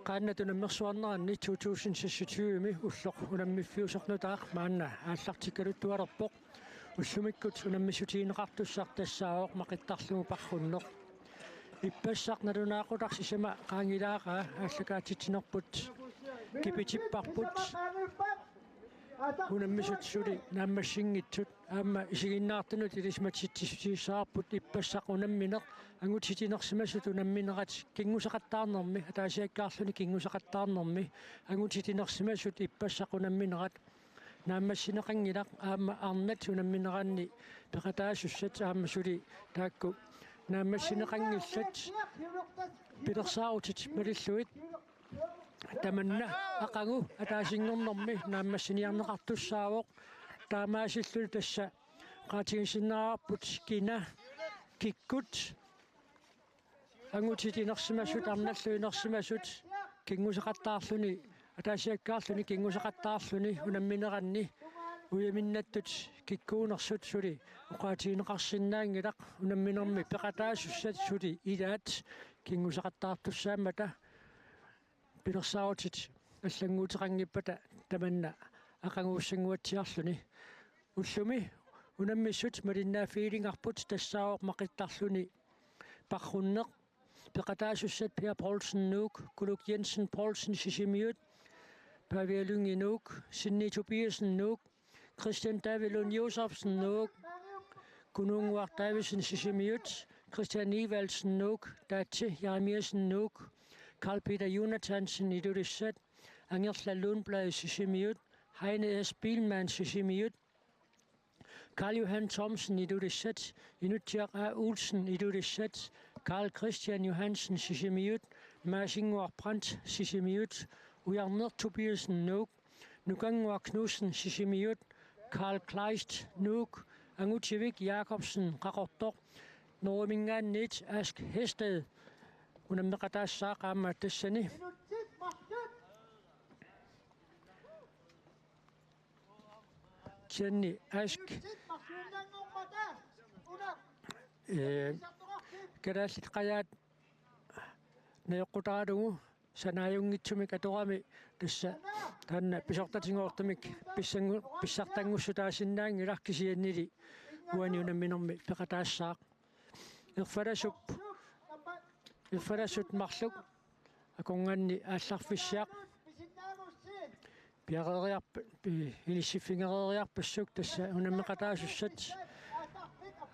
qaannatunemmersuarneranni 2026 ulloq unammifiusornutaaq maanna ааллартиккалуттуалерпоq уллумиккут унаммисутиинеқартуссаар тассааоқ мақиттарлугу парруннеқ иппассаарналунаақутарси сама qaangilaaqa ааллакаатитсинерпут кипитиппарпут унаммисутсули нааммассингитсут аама исигиннаартунут илисматситсисаарпут иппассақ унамминеқ ангутитинерсимасут унамминерат кингусақаттаарнерми атаасиаккаарлуни кингусақаттаарнерми ангутитинерсимасут иппассақ унамминерат нааммассинеқангилақ аама арнат унамминераанни пеқатаасуссат аама сули таакку нааммассинеқангиллат пилерсаарутит малиллуит таманна ақагу атаасингорнэрми нааммассиниарнеқартуссаавоқ таамаасиллули тасса qaatigisinnaarput kina kikkut angutitinersimasut arnalluinersimasut kinguseqattaarluni ataasiakkaarluni kinguseqattaarluni unammineranni uyaminnаттут киккуунерсут сули уqaatigineqarsinnaangilaq unamminermi peqataasussat сули илаат кингусеқаттаартуссаамата пилерсаарутит аллангуутеқангиппата таманна ақангууссангуатсиарлуни уллуми унаммиссут малиннаа филингарпут тассаавоқ мақиттарлуни парруннеқ пеқатаасуссат Пиа Поулсен нук Кулук Jensen Poulsen сисимиут Павиалунги нук Синни Tobiasen нук Christian Davilund Josefsen нук Gunungwar Davidsen сисимиут Christian Ivalsen нук Datte Jeremiasen нук Carl Peter Jonathansen idulissat Angersla Lundblad sisimiut Heine S. Bielmann sisimiut Karl Johan Thomsen idulissat Inutjak A. Olsen idulissat Karl Christian Johansen sisimiut Masingwar Brandt sisimiut Ujarner Tobiasen nuk Nugangwar Knudsen sisimiut Karl Kleist nuk Angutjevik Jakobsen Rakortor Normingan Nit Ask Hested unammeqataassaaqaamma tassani Jenny Ask kadaallit qayaat nayoqqutaalugu sanaajungitsumik atorami tassa taanna pisortatingoortamik pissartangussutaasinnaan ilarkisiannili uani unamminermi peqataassaaq erfalassup Ilfarasut marluk akonganni aallarfissiaq piaqeriarp inissiffingereriarpassuk tassa unammeqataasussat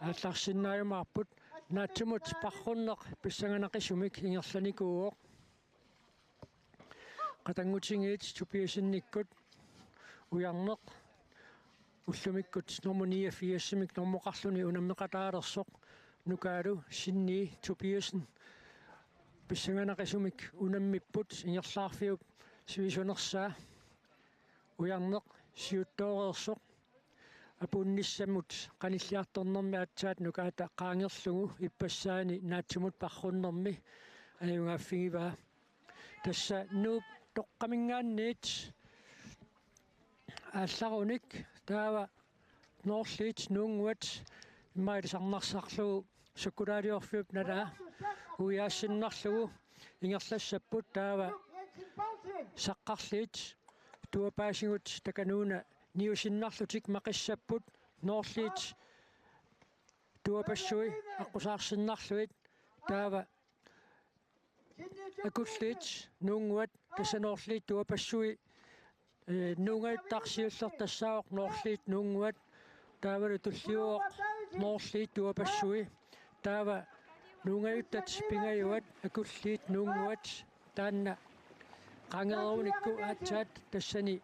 aallarsinnaayumaarput naattumut parrunneq pissanganaqisumik ingerlanikuuoq qatangutingiit tupiasinnikkut ujarneq ullumikkut normuni 84 normoqarluni unammeqataalersoq nukaalu Sinni Tobiasen pissanganaqisumik unammipput ingerlaarfiup sivisunersaa ujarneq siuttoorersoq apunnissamut qanilliartornermi atsaat nukaata qaangerlugu ippassaani naattumut parrunnermi ajungaaffigiva tassa nuup toqqamingaanniit aallarunik taava noorliit nuunguat immaalisarnarsarlugu sukulaaliorfiup nalaa uyaasinnarlugu ingerlassapput taava saqqarliit tuapaasingut takanuuna niusinnarlutik maqissapput noorliit tuapassui aqusaarsinnarluit taava akulliit nuunguat tasanoorliit tuapassui nuungaittaarsiuller tassaaoq noorliit nuunguat taavalu tulliuoq noorliit tuapassui taava nuungayuttat pingajuat akulliit nuunguat taanna qangeruunikku aatsaat tassani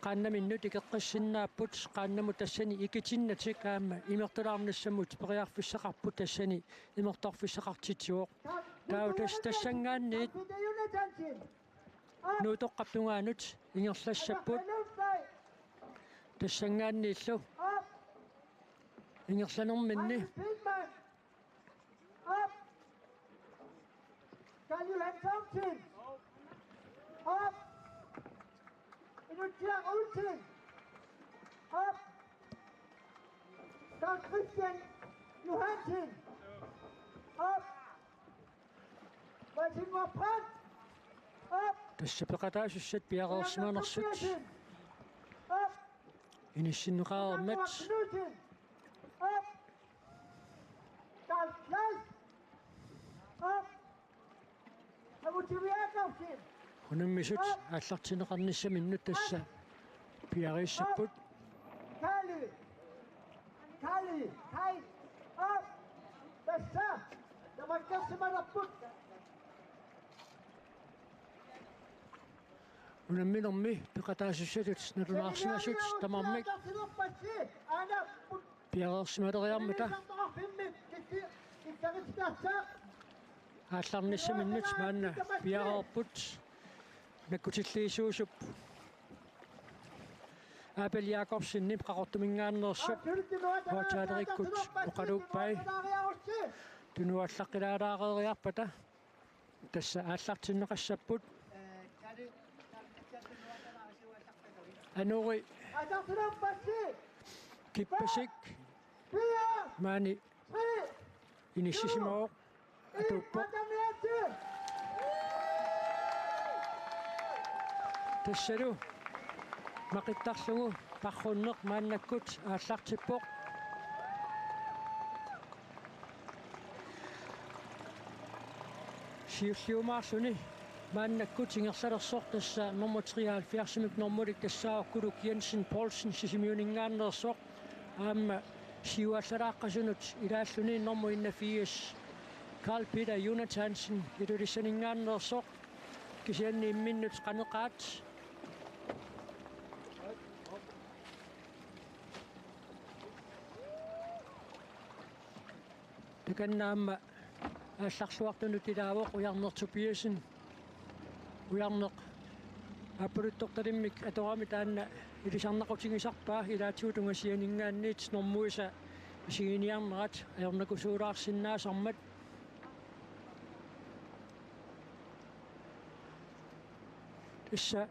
qaannaminnut ikeqqissinnaaput qaannamu tassani ikitinnatik aama imertulaarnassamut periarfissaqarput tassani imertorfissaqartitsuoq taava tassangaanniit nuutoqqaptungaanut ingerlassapput tassangaanniillu ingerlanerminni Karl Johan Thomsen op Inutjak Olsen op Karl Christian Johansen op Masingwar Brandt тассапеқатаасуссат пиақарсиманерсут Op. инissиннеқарермат Knudsen. Op. Karl Klaus. Op. Havutiviakovsin. хунаммисут ааллартинеқарниссаминнут тасса пиариссаппут Kali. Kali. Kai. Op. Bessa. Der var ganske meget rapport. унамминерми пеқатаасуссатут налунаарсимасут тамармик пиареерсималериармата аалларниссаминнут маанна пиареерпут наккутиллиисуусуп Abel Jacobsen nim qaqortumingaannersup hotalerikut oqaluuppai tunuallaqqilaalaaqeriarpata tassa aallartinneqassapput anuri kippasik maani inissisimoo atuppo tassalu maqittarlugu parrunneq maannakkut aallartippoq siulliumaarsuni maannakkut ingersalersoq tassa nummer 73 normalik tassaaqkuluk Jensen Poulsen sisimiuningaannersoq aamma siuallaraaqasunut ilaalluni nummer 81 Carl Peter Jonathansen ilulissaningaannersoq kisianni imminnut qaneqaat takannaamma аалларсуартунут илаавоқ уярнертупиасин уярнеқ аппулутторталиммик аторами таанна илисарнақутигисарпаа илаатиутунгасианингаанниит нормуиса исигиниарнерат аёрнакусуулаарсиннаасармат исса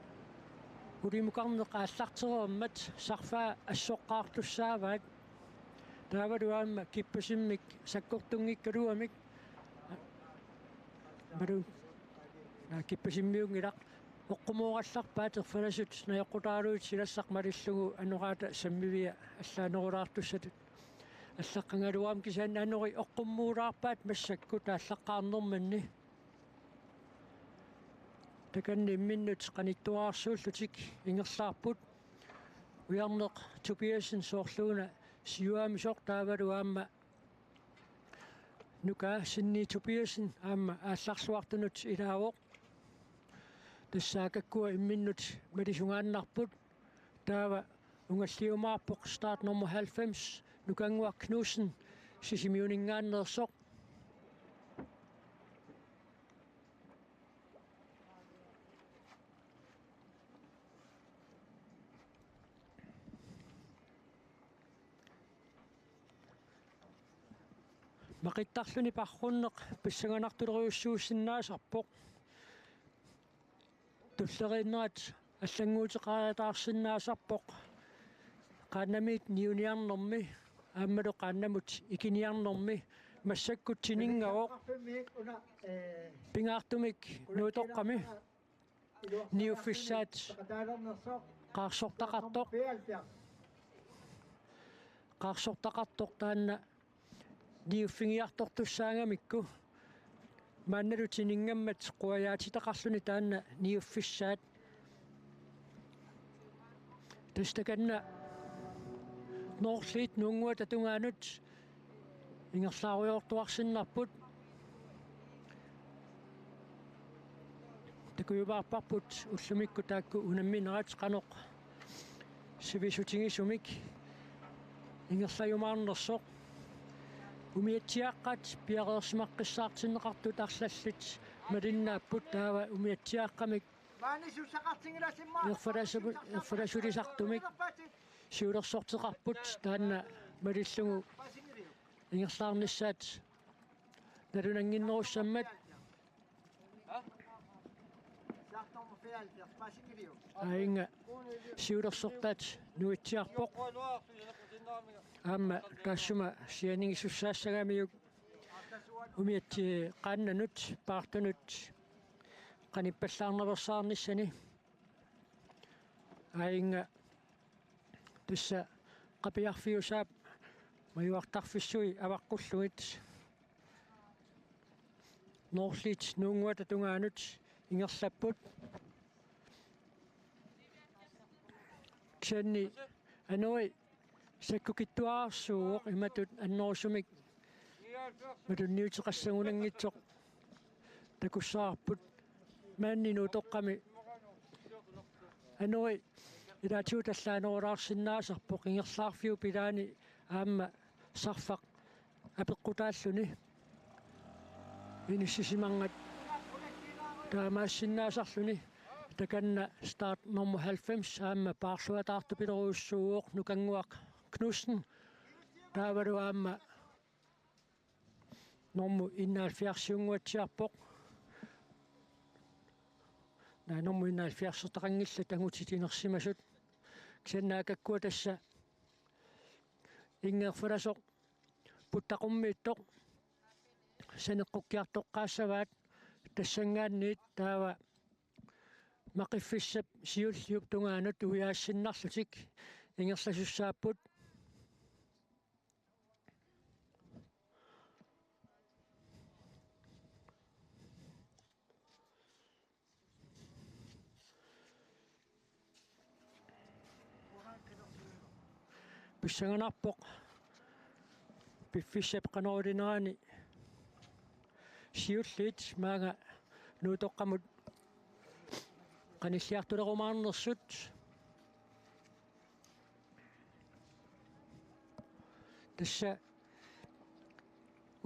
улимукарнеқ ааллартерермат сарфаа ассоққаартуссааваат таавалуаама киппасиммик саккортунгиккалуамик бару киппасиммиунгилақ оққумуоралларпаат ерфаласут наёққутаалуит силассақ малиллугу анораата саммивиа аллаанерулаартуссатут аллаққангалуаам кисаан анори оққуммуулаарпаат массакку тааллаққарнэрманни таканни имминнут қаниттуаарсууллутик ингерлаарпут уярнеқ Tobiasen соорлууна сиуаамисоқ таавалуаама нука синни Tobiasen аама аалларсуартунут илаавоқ тассаакаккуа имминнут малисунгааннарпут таава унгаллиумаарпоқ старт номер 90 нукангуа Knudsen сисимиунингааннерсоқ мақиттарлуни парруннеқ писсаганартулериуссууссиннаасарпоқ туллериннерат аллангуутеқаратаарсиннаасарпоқ qaannamit niuniarnermi aammalu qaannamut ikiniarnermi массаккутсинингавоқ пингаартумик нуутоққами ниуффиссаат qaarsортақартоқ таанна ниуффингиартортуссаангамикку маанналутинингаммат қуаяатитақарлуни таанна ниуффиссаат тастаканна норслит нунгуа татунгаанут ингерлааруйортуарсиннарпут такуйубаарпарпут уллумикку таакку унамминерат qaноқ сивисутингисумик ингерлаюмаарнерсоқ умиатсиаққат пиареерсимаққиссаартиннеқартут арлаллит малиннааппут таава умиатсиаққамик ерфаласулисартумик сиулерсортеқарпут таанна малиллугу ингерлаарниссаат налунангиннеруссаммат аинга сиулерсортаат нуитсиарпоқ аама тассума сианингиссуссаассагамиук умиатти qaannanut paartunut qanippallarnerversaarnissani ainga tussa qapiarfiusaap mayuartarfissui avaqqulluit Northlit nuunguata tungaanut ingerlapput Kenni anoi sakkukittuaarsuuq imatut annorsumik matut niuteqassagunangitsoq takussaarput maanninu toqqami anoi ilaatiutallaanoraarsinnaasarpoq ingerlaarfiu pilaani aamma sarfaq apeqqutaalluni inissisimangat taamaassinnaasarluni takanna start nummer 90 aamma paarluataartupileruussuuq nukanguaq Knudsen taavalu aamma nummer 71 nummer 71 taqangilla tangutitinersimasut kisannaakakkua tassa ingeerfalasoq puttaqummiittoq saneqqukkiartoqqaassavaat tassangaanniit taava maqiffissap siulliup tungaanut uiaassinnarlutik ingerlasussaaput pissanganarpoq piffissap qanorineraani siulliit maanga nuutoqqamut qanilliartulerumaarnersut tassa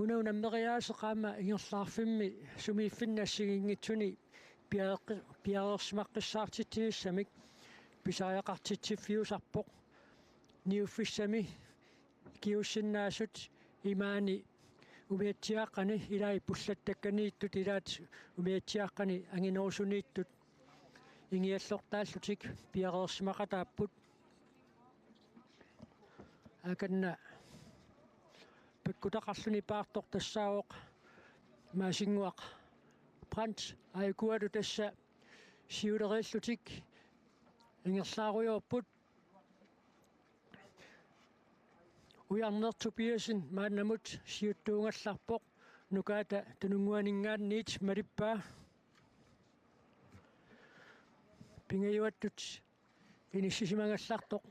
unaunameriaaseqaama ingerlaarfimmi sumiiffinnassigiingitsuni piareersimaqqissaartittigissamik pisaajaqartitsiffiusarpoq niuffissami kiussinnaasut imaani umiatsiaaqqani ilai pullattakkaniittut ilaat umiatsiaaqqani anginuusuniittut ingiallortaallutik piareersimaqataapput akanna pakkutaqarluni paartoq tassaawoq maasinguaq brand aikualu tassa siulereillutik ingerlaaruyorput ujarnertupiasin maannamut siuttuungallarpoq nukaata tununguaningaanniit malippaa pingayuattut inissisimangallartoq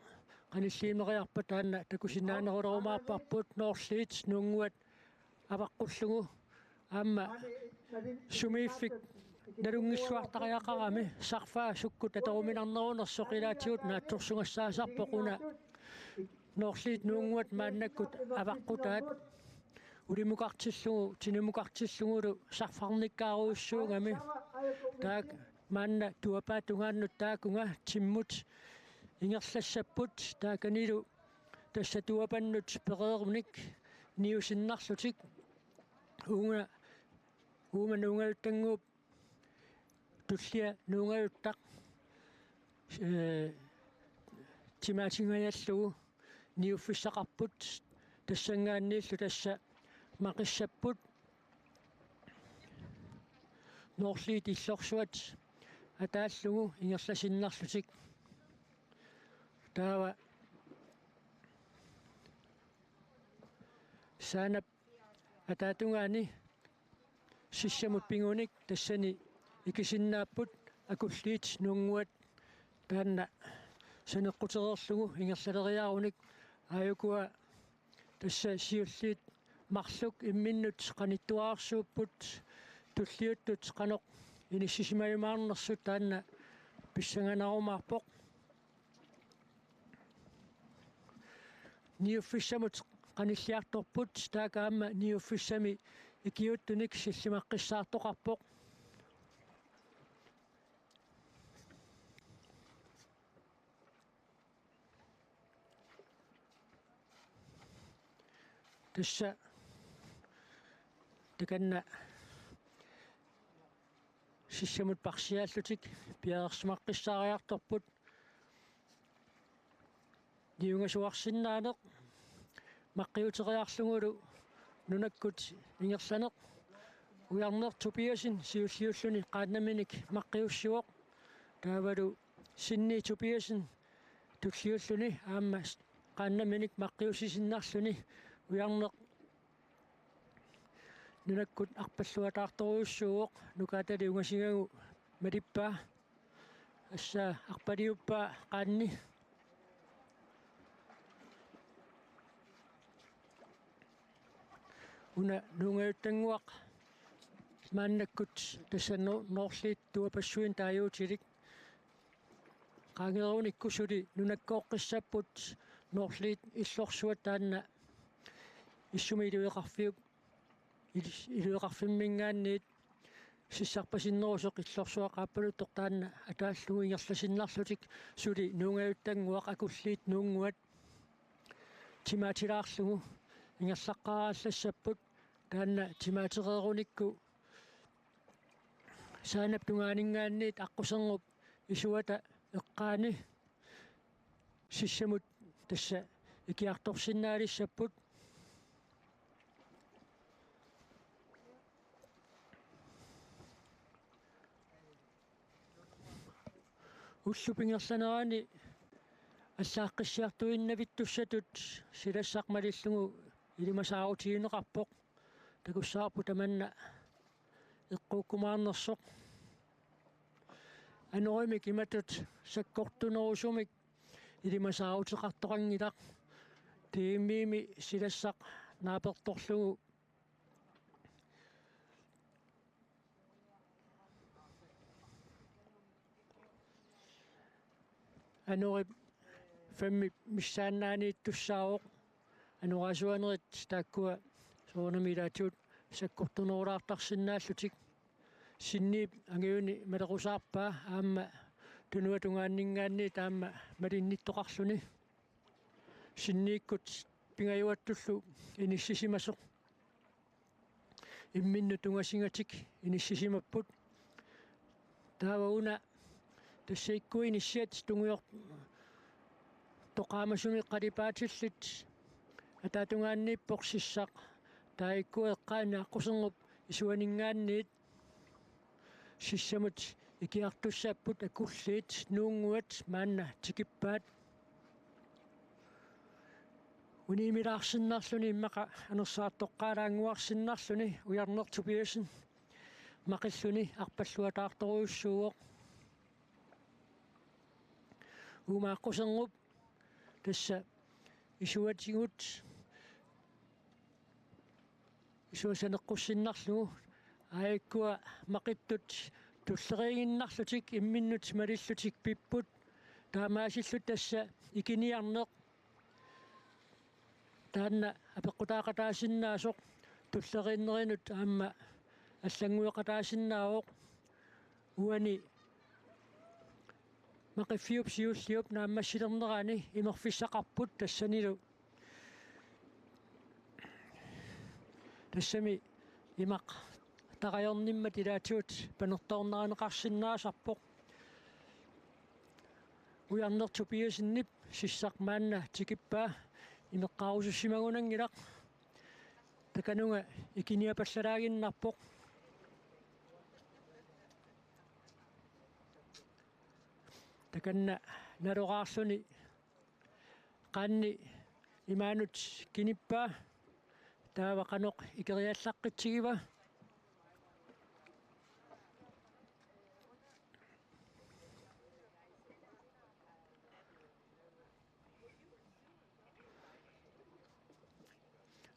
qanilliimeriarpa taanna takusinaanerulerumaarparput Northlit nuunguat avaqqullugu aamma sumiiffik nalungilluartaqayaqarami sarfaa sukkut ataruminarnerunersoq ilaatigut naattorsungassaasarpoq una Northlit nuunguat maannakkut avaqqutaat ulimuqartillugu tinimuqartillugulu sarfarnikkaaruussuungami taak maanna tuapaa tungaannut taakunga timmut ingerlassaput taakanilu tassa tuapannut pereerunik niusinnarlutik uuma nuungaluttanguup tullia nuungaluttaq timaatingajallugu niuffissaqarput tassangaanniillu tassa maqissapput Northlit illorsuat ataallugu ingerlasinnarlutik taava saanap ataatungaani sissamut pingunik tassani ikisinnaaput akulliit nuunguat taanna saneqqutereerlugu ingerlaleriaarunik aayukua tassa siulliit marluk imminnut qanittuaarsuupput tulliuttut qanoq inissisimayumaarnersut taanna pissanganarumaarpoq niuffissamut qanilliartorput taakaamma niuffissami ikiuttunik sillimaqqissaartoqarpoq tassa takanna sissamut parsiaallutik piareersimaqqissaariartorput diungasuarsinnaaneq maqqiuteriarlungulu nunakkut ingerlaneq ujarnertupiasin siulliulluni qaannaminik maqqiussiuoq taavalu sinniitupiasin tulliulluni aamma qaannaminik maqqiussisinnarluni ujarneq nunakkut arpalluataartoruussuuq nukaatali ungasigagu malippaa assaa arpaliuppaa qaanni una nuungayuttanguaq maannakkut tassa noorliit tuapassuin taayuutilik qaangeruunikkusuli nunakkooqqissapput noorliit illorsuat taanna issumi ilueqarfiuk ilueqarfimmingaanniit sissarpasinnerusoq illorsuaqaappalutoq taanna ataallugu ingerlasinnarlutik suli nuungayuttanguaq akulliit nuunguat timaatilaarlugu ingerlaqqaraallassapput taanna timaatereerunikku saanap tungaaningaanniit аққусернуп исуата эққаани сиссамут тасса икиарторсиннаалиссаппут уллупингерланерани аллааққиссиартуиннавиттуссатут силассақмалиллугу илимасаарутиинеқарпоқ такуссаарпу таманна эққууккумаарнерсоқ анеруимик иматут саккортунерусумик илимасаарутеқартоқангилақ тииммиими силассақ нааперторлугу анерип фамми миссааннаанииттуссаавоқ анураасуанерит тааккуа суунамилаатиут саккортунерулаартарсинааллутик синниип ангиуни малерусаарпаа аама тунуа тунгааннингаанни таама малинниттоқарлуни синнииккут пингаюаттуллу иниссисимасоқ имминну тунгасингатик иниссисимаппут таавауна тассаиккуиниссиат тунгуйор тоқаамасуми қалипаатиллит атаатунгааннииппоқ сиссақ таиккуэққаана аққусернуп исуанингаанниит сиссамут икиартуссааппут акуллиит нуунгуат маанна тикиппаат униимилаарсиннарлуни иммақа анерсаартоққаалаангуарсиннарлуни уярнертупиасин мақиллуни арпаллуатаарторуйуссууоқ умааққусернуп тасса исуатигут исуасанеққуссиннарлугу аиккуа мақиттут туллериигиннарлутик имминнут малиллутик пиппут таамаасиллут тасса икиниарнеқ таанна апеққутаақатаасиннаасоқ туллерииннеринут аама аллангуеқатаасиннаавоқ уани мақиффиуп сиуллиуп нааммассилернерани имерфиссақарпут тассанилу тассами имақ тараёрнимма тилаатиут панерторнеранеқарсиннаасарпоқ уярнертупиасиннип сиссақмаанна тикиппаа имеққарусуссимагунангилақ таканунга икиниапаллалаагиннарпоқ таканна налораарлуни qaanni imaanut kinippaa taava qanoq ikeriallaqqitsigива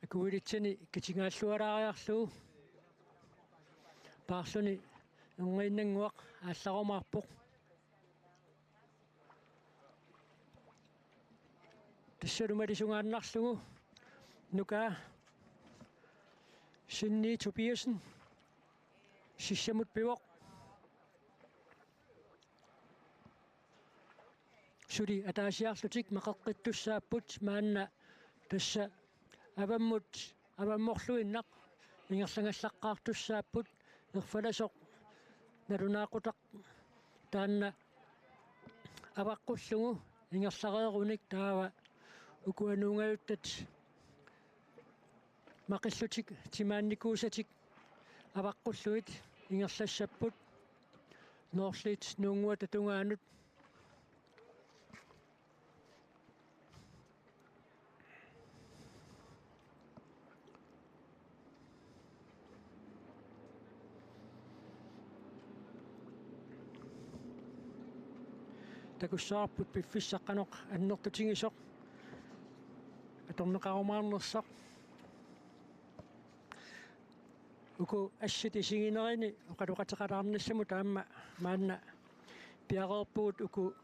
akuilitsani kitsingaаллуалаариарлуу paarluni ungiinnanguaq ааllarumaarpoq тассалумалисунгааннарлугу нукаа синни тупиасен сиссамут пивоқ сули атаасиарлутик мақеққиттуссааппут маанна тасса авамморлуиннақ ингерлангаллаққаартуссааппут ерфаласоқ налунаақутақ таанна аваққуллугу ингерларееруник таава укуануунгаюттат мақиллутик тимаанникуусатик аваққуллуит ингерлассаппут ноорлит нуунгуа татунгаанут такуссаарпут пиффиссаққанеқ аннертутингисоқ аторнеқарумаарнерсақ уку ассити сигинерини оқалуқатеқалаарнассаму таама маанна пиареерпугут уку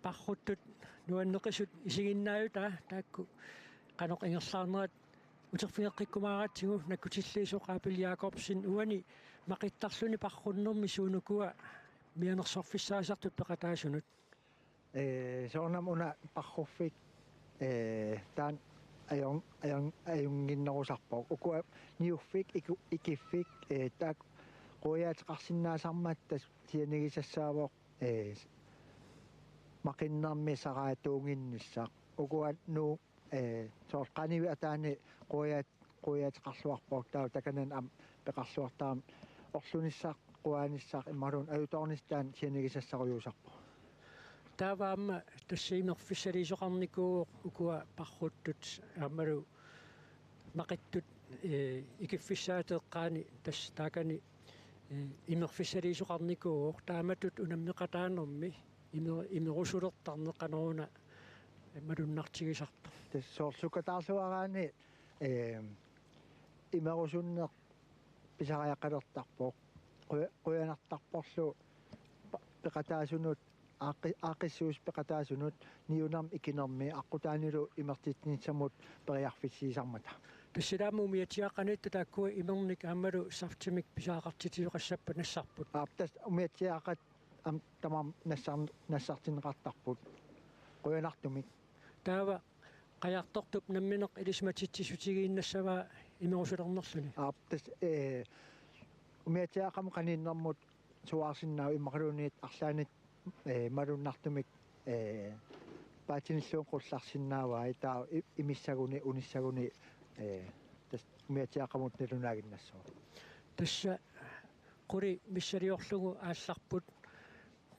парруттут нуаннеқисут исигиннааю таакку канеқ ингерлаарнерат утерфингеққиккумааратсигу наккутиллиисоқ Апел Якобсен уани мақиттарлуни парруннерми суунукуа мианерсорфиссаасартут пеқатаасунут соорнам уна парруффик таан аюнгиннерусарпоо укуа ниуффик икиффик таак қояатеқарсинаасармааттас тианигисассаавоо мақиннерми сараатуунгиннссаа укуа нуу соор қаниви атаани қояатеқарлуарпоо таа таканан ам пеқарлуартаам орлуниссаа қуааниссаа иммарун аюторнистаан тианигисассаруйусарпоо тааваама тассиимерфиссалисоқарникуу укуа парруттут аамалу мақиттут икиффиссаатеққаани тасс таакани имерфиссалисоқарникуу тааматут унаммеқатаанерми имерусулертарнеқанеруна малуннартигисарта тассоорсукатаарлуараани имерусуннеқ писариаққалертарпоо қуянартарпорлу пеқатаасунут аақиссуус пеқатаасунут ниунарм икинерми аққутаанилу имертитнисамут периарфиссиисармата тассиламу миатиаққанитта тааккуа имерник аамалу сартимик писаақартитилуқассаппа нассарпут аптас умиатиақат ам тамам нассартинеқартарпут қуянартумик таава қаяртортуп намминеқ илисматитсисутигииннассава имерусулернерлуни аптас умиатиақам қаниннэрмут суаарсиннаа иммақалуниит арлаанит малуннартумик паатиниллуун қулларсиннааваа таа имиссагуни униссагуни тас умиатиақамут налунаагиннассоо тасса қури миссалиорлугу аалларпут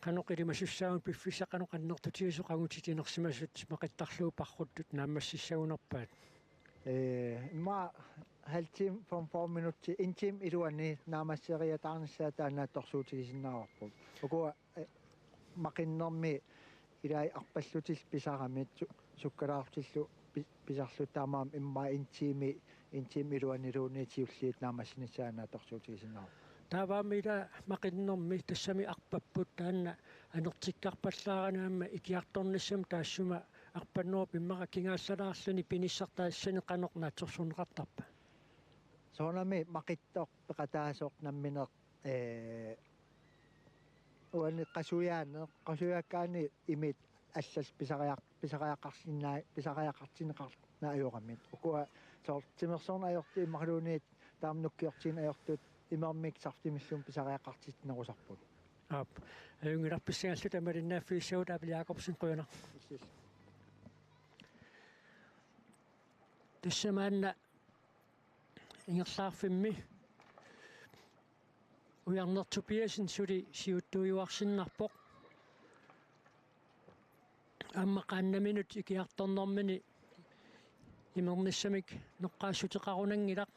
каноқилимасуссаун пиффисақано қаннертутигисоқагутитинерсимасут мақиттарлуу парруттут нааммассиссагунерпаат ма халтим фон 4 минутти интим илуани наамассериатаарнссаа таанаа торсуутигисиннаарпут окуа мақиннэрми илай арпаллутил писарамит суккалаартиллу писарлу таамаам имма интим илуанилууни тиуллиит наамассинисаанаа торсуутигисиннаар тааваамила мақиннэрми тассами арпаппут таанна анертиккарпаллааранаама икиарторниссам таассума арпанноо пиммара кингаассалаарлуни пиниссартаассани канорнааторсунеқартарпа соонами мақиттоқ пеқатаасоқ намминеқ уани қасуяаккаани имит аллас писариаққарсинаа аёрамит укуа соор тимерсорна аёрти иммарлуунит таамнуккиортин аёртут имермик сартимиллум писариаққартитнерусарпут аап аюнгиларписсагаллу тамалиннааффииссагут Апел Якобсен қуяна тассамаанна ингерлаарфимми уярнертупиасин сули сиуттуйуарсиннарпоқ амма qaannamинут икиарторнэрмини имерниссамик неққаассутеқарунангилақ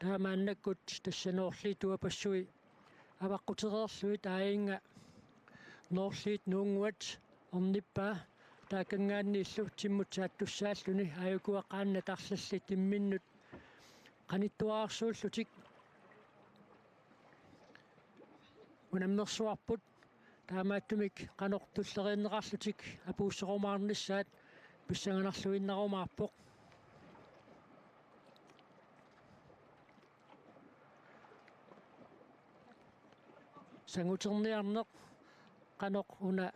таамааннаккут тассаноорлит туапассуи аваққутереерлуи тааинга ноорлит нуунгуат орниппаа таакангаанни иллу тиммутсааттуссааллуни аюкуаққаанна тарлалли тимминнут qanittuaarsuullutик унаммерсуарпут таамааттумик qanортуллериннеқарлутик апууссерумаарнissaат писсаганарлуиннарумаарпоқ сангутерниарнеқ qanoq уна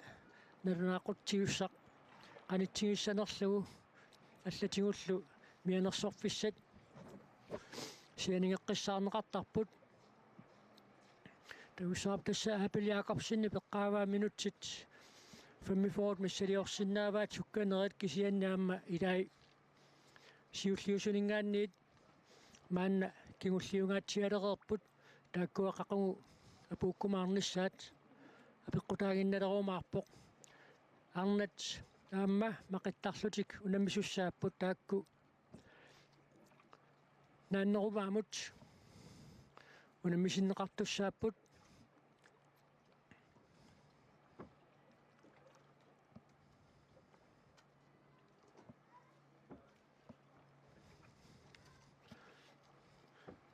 налунаақутсиуссақ qanitсигиссанерлугу аллатигуллу мианерсорфиссат сианингеққиссаарнеқартарпут тусаап тасса Апел Якобсенни пеққааваа минутсит 45 миссалиорсиннааваат сукканерит кисианнаама илай сиуллиусунингаанниит маанна kingulliungaatialererput taakkuaqaqungu apuukkumaarnissaat apiqqutaaginnalerumaarpoq arnat taamma maqittarlutik unammisussaaput taakku naannerumaamut unammisinneqartussaaput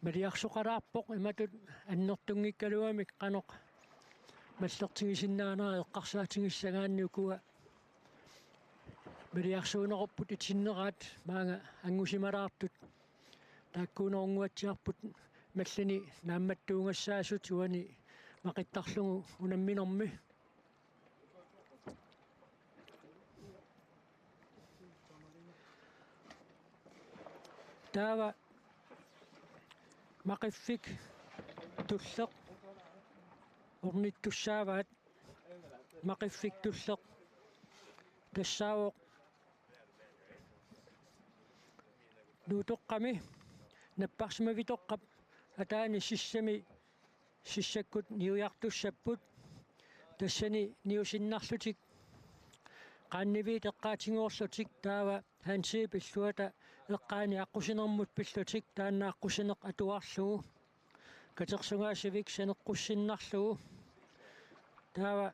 Maliarsuqalaarpoq imatut annertunngikkaluamik qanoq маллертигисиннаанера эққарсаатингиссагаанниукуа милиарсуунеқарпут итиннераат маага ангусималаартут тааккуунерунгуатсиарпут маллани наамматтуунгассаасут уани мақиттарлугу унамминерми таава мақиффик туллеқ орниттуссааваат мақиффик туллеқ тассаавоқ нуутоққами наппарсимавитоққап атаани сиссаккут ниуяртуссаппут тассани ниусиннарлутик qaannivit eqqaatiнгуорлутик таава хансиипиллуата эққаани аққусинермут пиллутик таанна аққусинеқ атуарлугу катерсунгаасивик санеққуссиннарлугу таава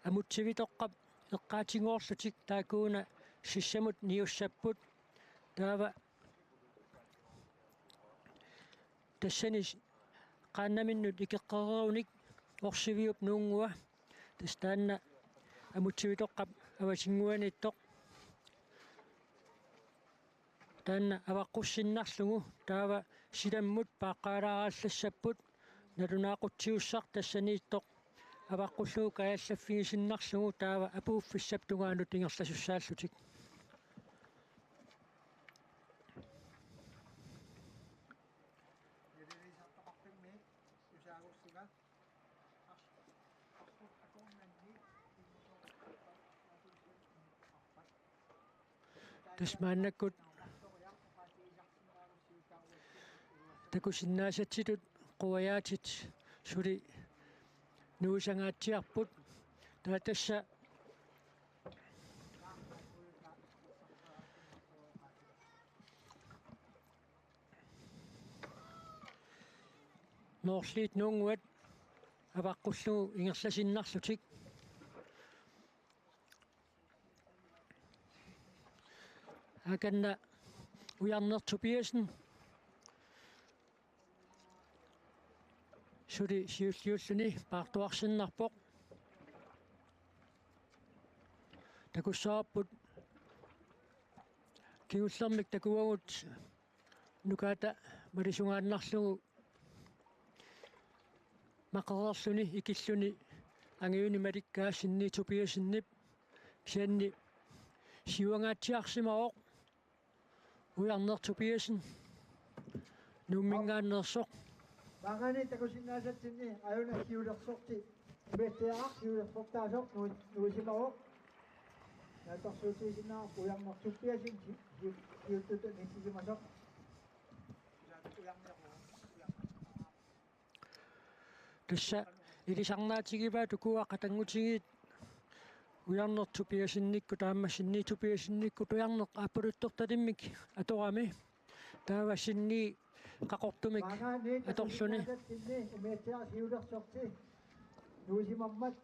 амутсивитоққап эққаатингуорлутик таакууна сиссамут ниуссаппут таава тассани qaannamиnnут икеққереруник орсивиуп нуунгуа тастаанна амутсивитоққап авасингуаниттоқ таанна аваққуссиннарлугу таава силаммут пааққаалаарааллассаппут налунаақутсиуссар тассанииттоқ аваққуллуу кааллаффигисиннарлугу таава апууффиссап тугаанут ингерласуссааллутик тасмааннаккут такусиннаасатситут қуаяатит сули нуусангаатсиарпут таатасса ноорлит нуунгуат аваққуллугу ингерласиннарлутик аканна уярнертупиасен сули сиуллиуллуни paartuarsinnarpoq такуссаарпут киуллермик такуагут нукаата малисунгааннарлугу маққерерлуни икиллуни ангиуни маликкаассинни тупиасиннип сианни сиуангаатсиарсимаоқ уярнертупиасен нуммингааннерсоқ Bangani takusinnaasatsinni ajuna hiulersorti imetteaq hiulersortaasor nuusimao natorsuutisinaa ujarnertuppiasin hiuttut nissisimasoq тасса илисарнаатигива tukua qatangutigiit уярнертупиасинникку тааммассинниитупиасинникку туярнеқ ааппулутторталиммик аторами таавассинни qaqortumik atorluni imetteaq hiulersorti nuusimammat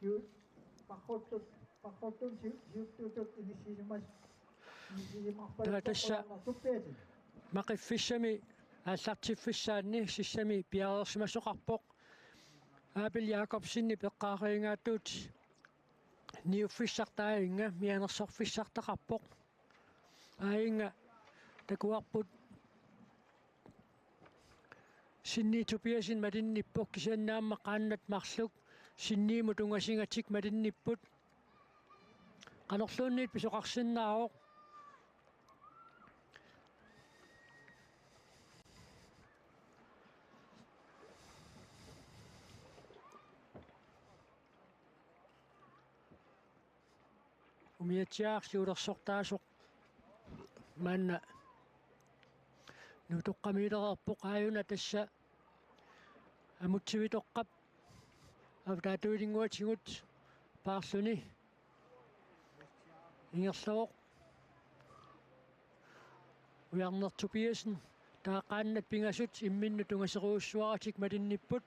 hiu paqqottun hiuttutut nissisimarpal tassa maqiffissami ааллартиффиссаанни сиссами пиареерсимассоқарпоқ аапил Якобсинни пеққаариингааттуут ниуффиссартааинга мианерсорфиссартақарпоқ аинга такуарпут синниитупиасин малинниппоқ кисианнаамма qaannat марлук синниимут унгасингатик малинниппут qanorluunniit писоқарсиннааоқ умиатсиаарсиулерсортаасоқ маанна nutoqqamiilererpoq aajuna tassa amutsivitoqqap avtaatuilinguatigut paarluni ingerlaroq ujarnertupiasen taaqaannat pingasut imminnu tungaseruussuaratik malinnipput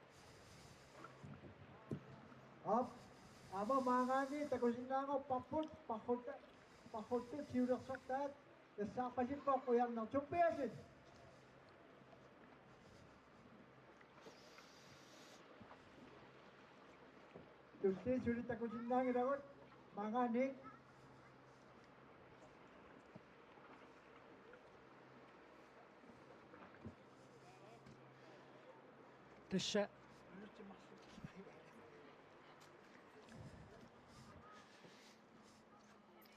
Op. Ama mangani takusinnaango pakhut siulersortaat tassaaqqasippoq ujarnertupiasin. Tusti suli takusinnaangilagut mangani tassa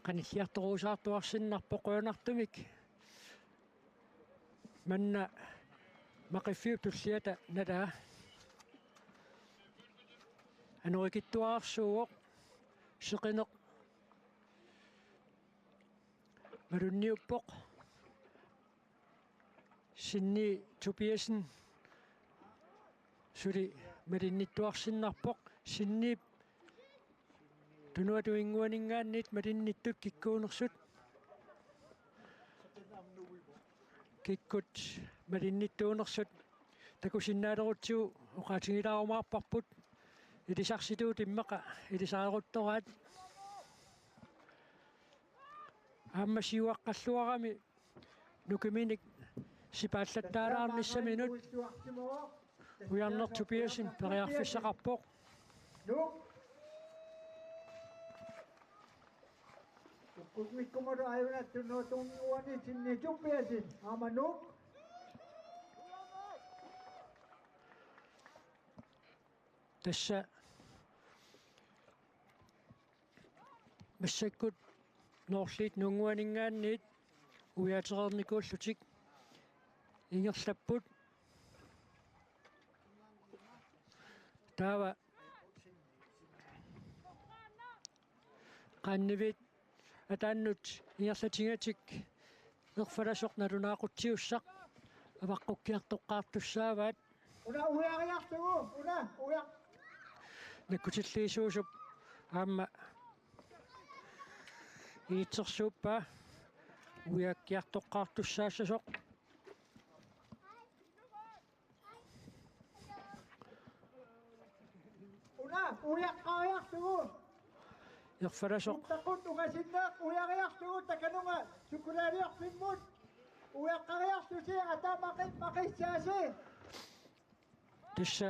qanissiartoruusaartuarsinnarpoq quunartumik manna maqiffiup tulliata nalaa anurikittuaarsuugoq seqineq malunniuppoq sinni tupiasen suli malinnittuarsinnarpoq sinniip tunuatuinguaningaannit malinnittut kikkuunersut kikkut malinnittuunersut takusinnaalerutsigu uqaatingilaarumaarparput ilisarsituu timmaqa ilisaaleruttoraat aamma siuaqqalluarami nukiminik sipaallattaalaarnissaminut ujarnertupiasin periarfissaqarpoq Nuk. Kukmikkumodo ayuna tunutunguani sinni tupiasin. Ama nuk. tassa massakkut noorliit nunguaningaannit uyaateraernikuullutik ingerlapput taava qaannivit ataannut ingerlatingatik erfalasoq nalunaaqutiussaq avaqqukkiartoqqaartussaavaat Una uyariartugu. Una uyak. nakkutilliisuusup aamma iitsersuuppa uyaakkiartoqqaartussaasasoq Una uyaqqariartugu. erfalasoq Taqut ugasinnaaq uyariartugu takanunga sukulaaliarpimmut. Uyaqqariartusi atamaqissaasi. tassa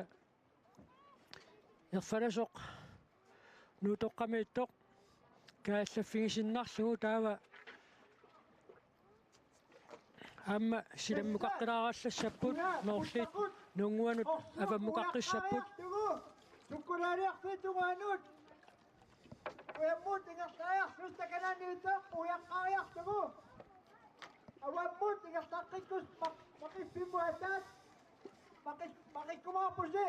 erfalasoq nuutoqqamiittoq kaallaffigisinnarlugu taava aamma silammuqaqqilaarallassapput noorliit nunguanut avammuqaqqissapput Sukulaaliarpitugaanut. Uyammut ingertariarlus takananiitoq uyaqqariartugu. Awammut ingertaqqikkus maqiffimuataat maqikkumaarpusi.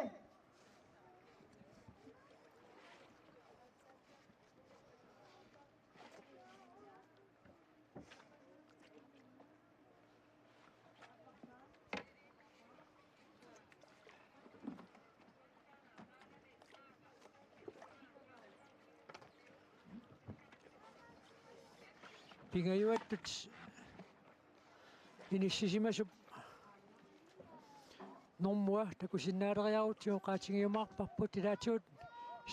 pingayuattut inissisimasup normua takusinnaaleriarutigu qaatingiumaarparput ilaatigut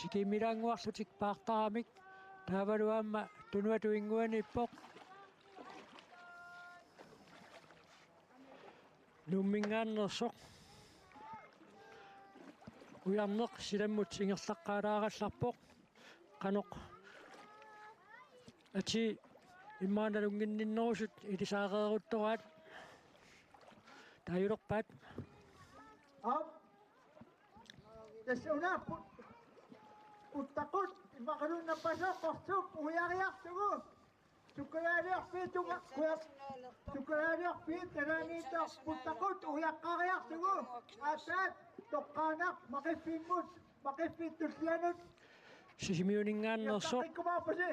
sikimilaanguarlutik paartaramik taavaluaamma tunuatuinguaniippoq nummingaannersoq ujarneq silammut ingerlaqqaalaarallarpoq qanoq ati immaanalunginninnerusut ilisaareeruttoraat taayulerpaat Op. Tässä una puttaqut maqalunna pasoqqorsup uyariartugu. Sukulaaliarpit tanaaniita puttaqut uyaqqariartugu. Ataat toqqaanaq maqiffimmut maqiffittussianut. sisimiuningaannersoq Taqikkumaarpusi.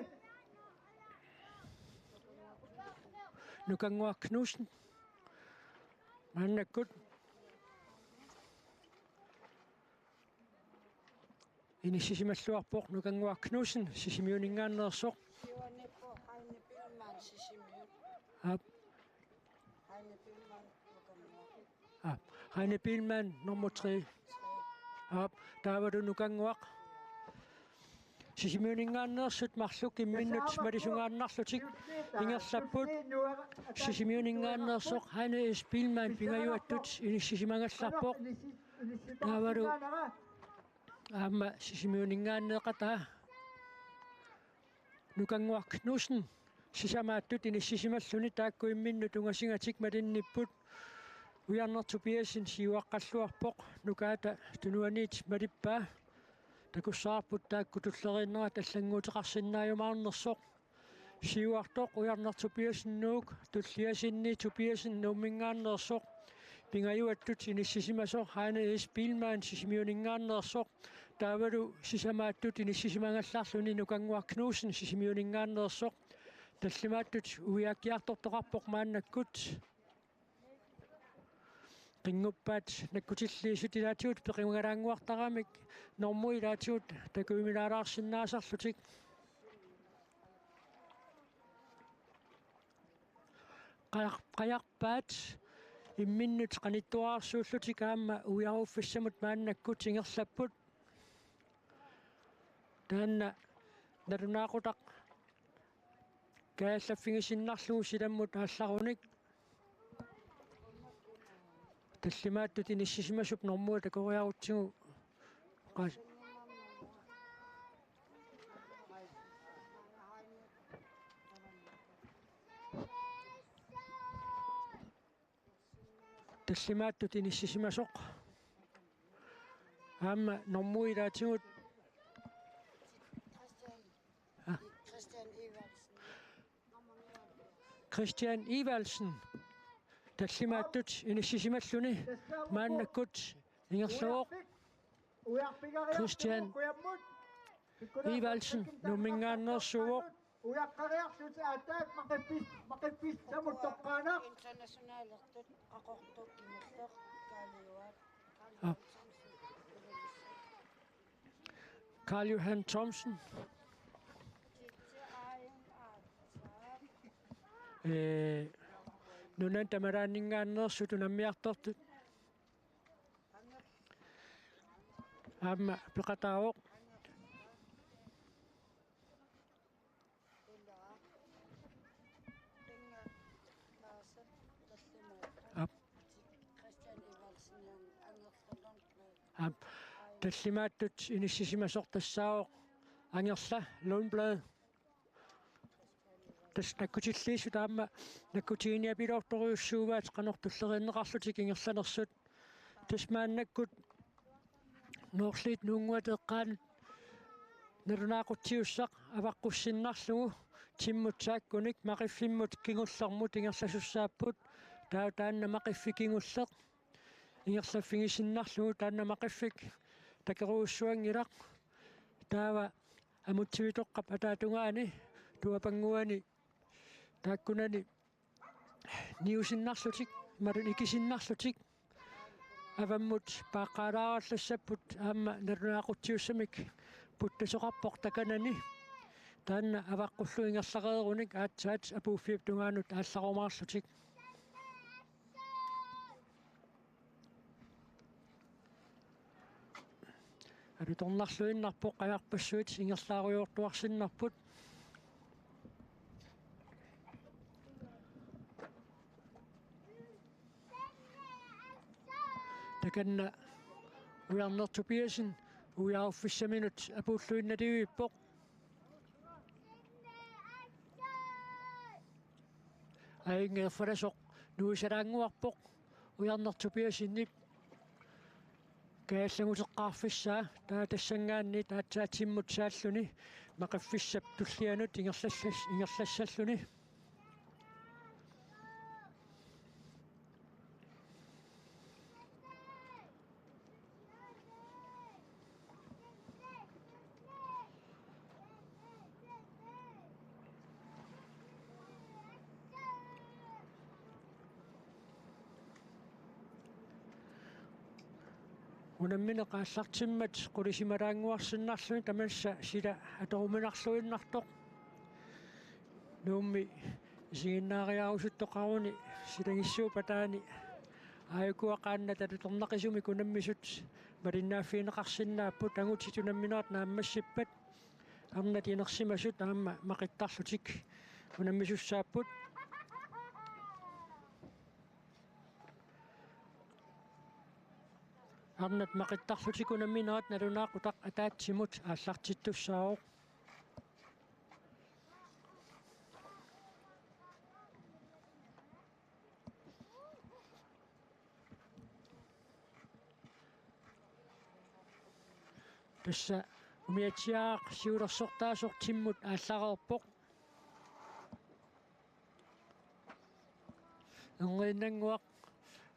nukanguarknuussen Maannakut. Inissisimalluarpoq nukanguaq Knudsen sisimiuningaannersoq. Siwanippo Heine Billmann sisimiut. Ap Heine Billmann nukanguaq. Heine Billmann nummer 3. Ap taavadu nukanguaq. Sisimiuningaannersut marluk imminnut malisungaannarlutik ingerlapput sisimiuningaannersoq Heine S. Billmann pingayuattut inissisimangallarpoq. Taavadu Amma sisimiuningaanneeqataa nukanguaq Knudsen sisamaattut inissisimalлуни taakku imminnut ungasingatik malinnipput ujarnertu Tobiasin siuaqqalluarpoq nukaata tunuaniit malippaa takussaarput taakku tulleriinnerat аллангуутеқарсиннаajumаарнерсоq siuartoq ujarnertu Tobiasin nuuk tulliasinni Tobiasin nuummingaanneersoq pingayuattut inissisimasoq Heine S. Billmann sisimiuningaanneersoq taavalu sisamaattut inissisimangallarluni nukanguaq Knudsen sisimiuningaanneersoq tallimaattut uiakkiartortoqarpoq maannakkut qinguppaat nakkutilliisut ilaatigut peqimagalaanguartaramik normui ilaatigut takuimilaalaarsinnaasarlutik qajarpaat imminnut qanittuaarsuullutik aamma uiaruuffissamut maannakkut ingerlapput taanna nalunaaqutaq kaallaffingisinnarlugu silammut aallarunik tallimaattut inissisimassup normua takoriarutsigu tallimaattut inissisimasoq aamma normui ilaatigut Christian Ivalsen tallimaattut inissisimalлуни maannakkut ingerluoq Christian Ivalsen nuummingaanneersuuoq uyaqqariarlut aataak maqippissamut toqqaanaq Internationalertut aqortuq kimulleq kaaliuat. Carl Johan Thomsen nunan tamaraanningaanneersut unammiartortut aamma peqataaroq tallimaattut inissisimasoq tassaaoq angerla Lundblad tas nakkutilliissut aamma nakkutiiniapilortoriussuuvaat qanortulleriinneqarlutik ingerlanersut tasmaannakkut noorliit nuunguateeqqaanut nalunaaquttiussaq avaqqussinnarlugu timmut saakkunik maqiffimmut kingullermut ingerlasussaapпут taanna maqiffikingulleq ingerlaffingisinnarlugu taanna maqiffik takeruussuangilaq taava amutsivitoqqap ataatungaani tuapanguani taakkunani niusinnarlutik marun ikisinnarlutik avammut paaqqaalaarallassapput aamma nalunaaquttiussamik puttasoqarpoq takanani taanna avaqqullu ingerlaqeerunik aatsaat apuuffiip tungaanut aallarumaarlutik alutornarluinnarpoq qajarpassuit ingerlaaruyortuarsinnarput takanna ujarner Tobiasin ujaruffissaminut apuulluinnatiuippoq aingeerfalasoq nuisalaanguarpoq ujarner Tobiasinnip kaallanguteqqaarfissaa taatassangaanni taatsaatimmut saalluni maqiffissap tullianut ingerlassalluni Unamina qaassartimmat qulisimaraanguarsinnarluni tamansa sila atoruminarluinnartoq nuummi isiginnaariarusuttoqaruni silangissuupataani aayukuaqaanna talutornaqisumi kunammisut malinnaaffiineqarsinnaapput angutitunamminerat naammassippat arnat inersimasut aamma maqittarlutik unammisussaaput arnat maqittarlutik unamminerat nalunaaqutaq ataatsimut aallartittussaaroq tassa umiatiaaq siulersortaasortimmut aallarerpoq angerinanguaq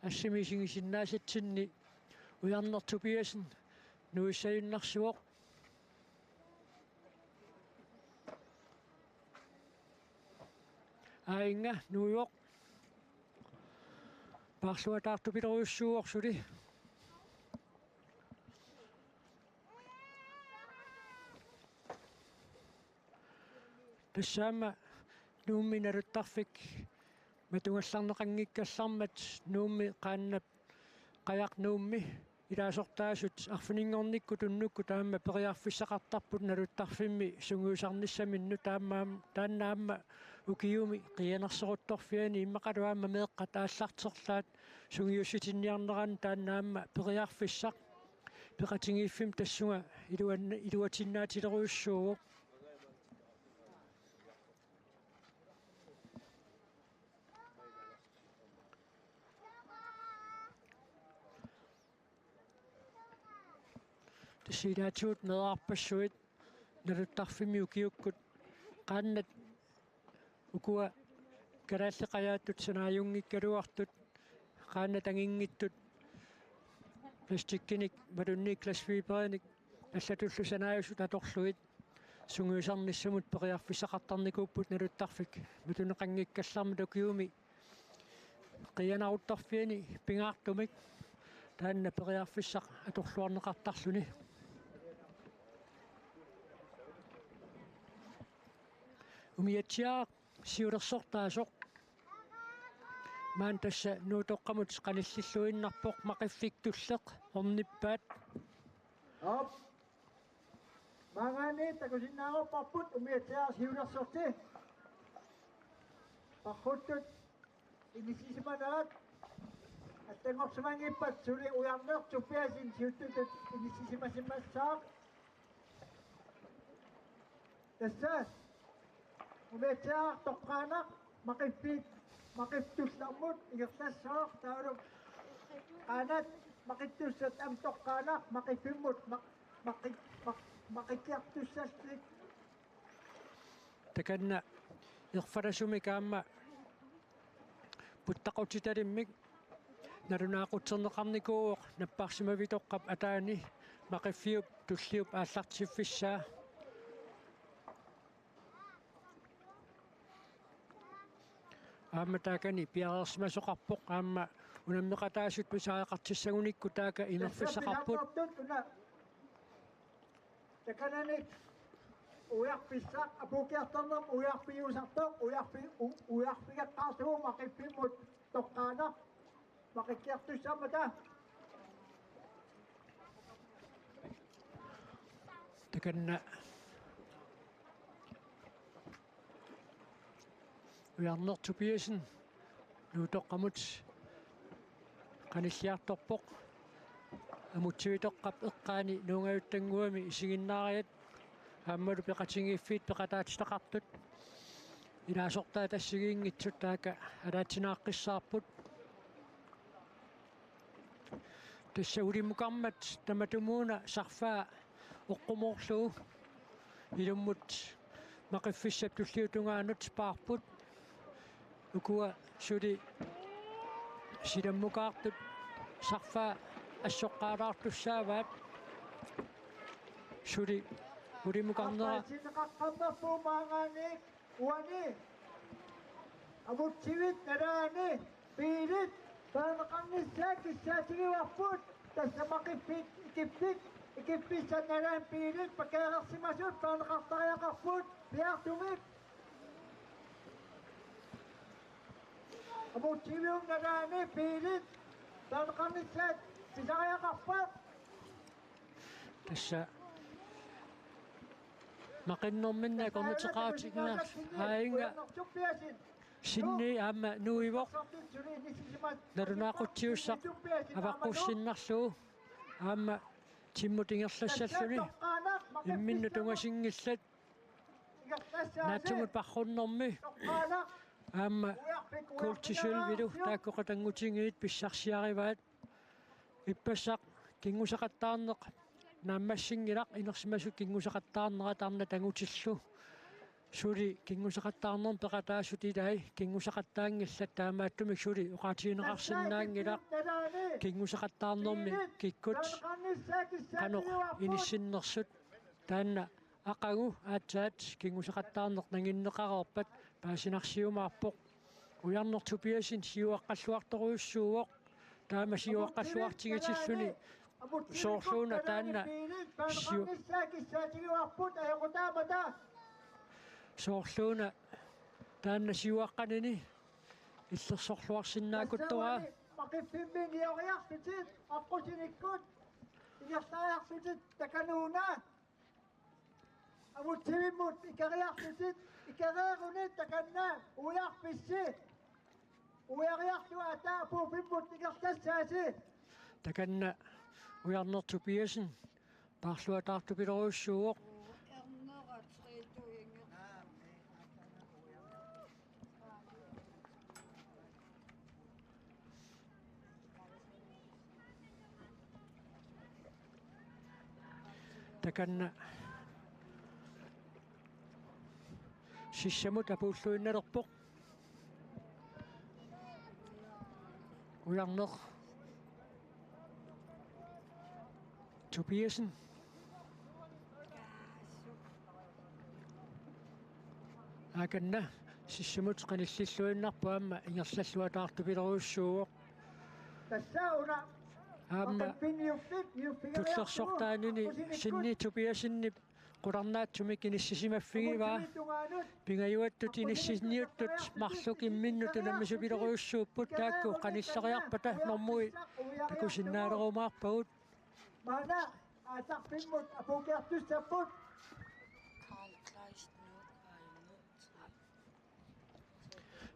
assimisingisinnaasatsinni ujarnertupiasen nuissajunnersuoq ainga nuujoq paarluataartupileruussuuorsuli tassaama nuummi naluttarfik matungallarneqanngikkallarmat nuummi qaannap qajaq nuummi ilaasortaasut arfuningornikku tunnukku taamma periarfissaqartarput naluttarfimmi sunguusarnissaminnu taannaamma ukiumi qianerseruttorfiani immaqaluaamma meeqqat aallarterlaat sungiussitinniarneran taannaamma periarfissaq peqatingiiffim tassunga iluatinnaatileruussuuq silaatuut meeqarpassuit naluttarfimi ukiukkut qaannat ukua kalaalleqajaattut sanaajungikkaluartut qaannat angingittut plastikkinik malunniik glasfiiberinik аллатуллу санаажут аторлуит сунгуисарниссамут периарфиссақартарникууpput налуттарфик матунеқангиккалларму такиуми қиянарутторфиани пингаартумик таанна периарфиссақ аторлуарнеқартарлуни умиатсиаа сиулерсортаасоқ маан тасса нуутоққамут қаниллиллуиннарпоқ мақиффиктуллеқ орниппаат Op. Mangani takusinnaaqo papput umiatsaa siulersorti. Paqqutut inisisimanaat attangorsumanngippat suli ujarneertuppiasin siuttutut inisisimasimassaaq. Tassa umiatsaa toqqaanaq maqiftuslarmut igertassaaq tauluk aanat maqittussat am toqqaanaq maqifimmut maqikiartussaslik takanna irfarasumi kaamma puttaqutitalimmik nalunaaqutserneqarnikuuq napparsimavitoqqap ataani maqiffiup tulliup aallartiffissaa aamma taakani piareersimasoqarpoq aamma unammeqataasut pisaaqartissagunikku taaka inerfissaqarput takanani ujarpissaq apukiartarnam ujarpiusartoq ujarpigaqqaartugu maqiffimmut toqqaanaq maqikkiartussaamata takanna ujarnertupiasen nuutoqqamut qanilliartorpoq amutsivitoqqap eqqaani nuungajuttanguami isiginnaariat aammalu peqatingiiffiit peqataatitaqartut ilaasortaa tassigiingitsut taaka alaatinaaqqissaarput tassa ulimukarmat tamatumuuna sarfaa oqqumorluu ilummut maqiffissap tulliutungaanut paarput ukua suli silammukaartut sarfaa ассоққаалаартуссааваат сули улимукарнера аппасинеқаққаммаффу маангаани уани амутсивит нараани пиилит паанеқарниссаак киссаатигиварпут Tässä ikippissä näin piirit, pakeeraksimasut, pankahtaa ja kapput, piahtumit. Mutta sivium näin piirit, pankahnisset, sisään ja kappat. Tässä maqinnerminna korniteqaatignaa hainga sinni aamma nuivoq narunaaquttiussaq avaqqussinnarluu aamma timmutingerlassalluni imminnu tungasingillat naatumut parrunnermi aamma kultisulvilu taakkoqatangutingiit pissarsiarivaat ippassaq kingusaqattaarneq naammassingilaq inersimasuk kingusaqattaarnera taarna tangutillu suli kingusaqattaarnerm peqataassutilai kingusaqattaangillat taamaatumik suli uqaatiineqarsinnaangilaq kingusaqattaarnermi kikkut qanoq inissinnersut taanna aqagu aatsaat kingusaqattaarneq nanginneqarorpat paasinarsiumaarpoq ujarnertupiasin siuaqqalluartoruussuuvoq taama siuaqqalluartigitilluni soorluuna taanna soorluuna taanna siuaqqanini illersorluarsinnaakuttoraa Maqiffimming ioriarpitit aqusinikkut igertaajarpitit takanuuna amutsivimmut ikariarpitit ikareerunit takannaa ujarpissi uariartu ataa puupimmut igertassaasi takanna ujarnertupiasin parluataartupileruussuuvoq takanna sissamut apulluinnalerpoq ujarner tupiasin akanna sissamut qanillilluinnarpu aamma ingerlalluataartupileruussuuvoq tassauna aamma tullersortaanini sinni tupiasinnip qularnaatsumik inissisimaffigiva pingajuattut inissisinniuttut marluk imminnut namisupileruussuupput taakku qanilleriarpata normui takusinnaalerumаарpagut mana atarpimmut apukertussapput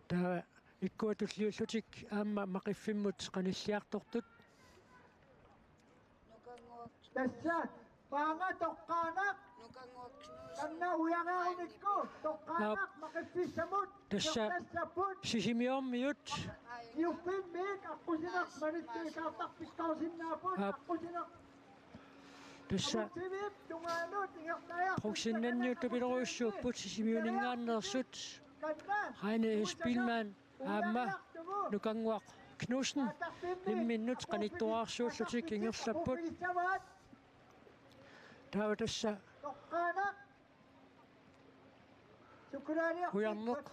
taa ikkuatulliullutik aamma maqiffimmut qanilliartortut tässä paanga toqqaanak kanna uyaraanikku toqqaanak maqiffissamut tässä kertassapput sisimiormiut yuppimmiik aqusinak manittiikaartarpikkausinnaaput aqusinak tässä sivip tungaanut ingertaajaq proxinanniuttapileruussuupput sisimiuningaannersut Heine Spielmann aamma nukanguaq Knudsen imminnut qanittuaarsuullutik ingerlapput taava tässä toqqaanak Ujarneq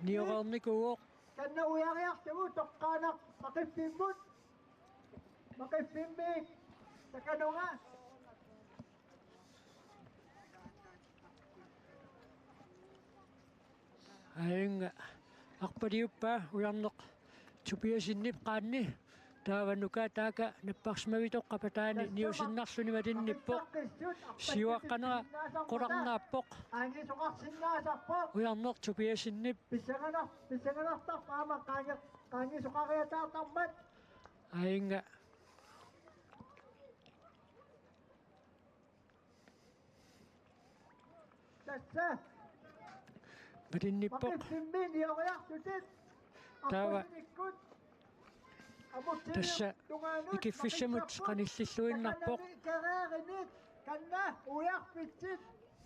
niorernikuuoq kanna uyariartugu toqqaanak maqiffimmik takanunga aing arpaliuppa ujarneq tupiasinnip qaanni taavanuka taaka napparsmavitoqqapataani niusinnarluni matinnippoq siuaqqanera qularnaappoq aangisuqarsinnaasarpoq ujarneq tupiasinnip pissanganartarpa aama qaangisuqariataartarmat ainga tässä matinnippoq maqiffimmik ioriartutit taava aqusinikkut tässä ikiffissamut qanillilluinnarpoq ikareerinit kanna uyarpitsit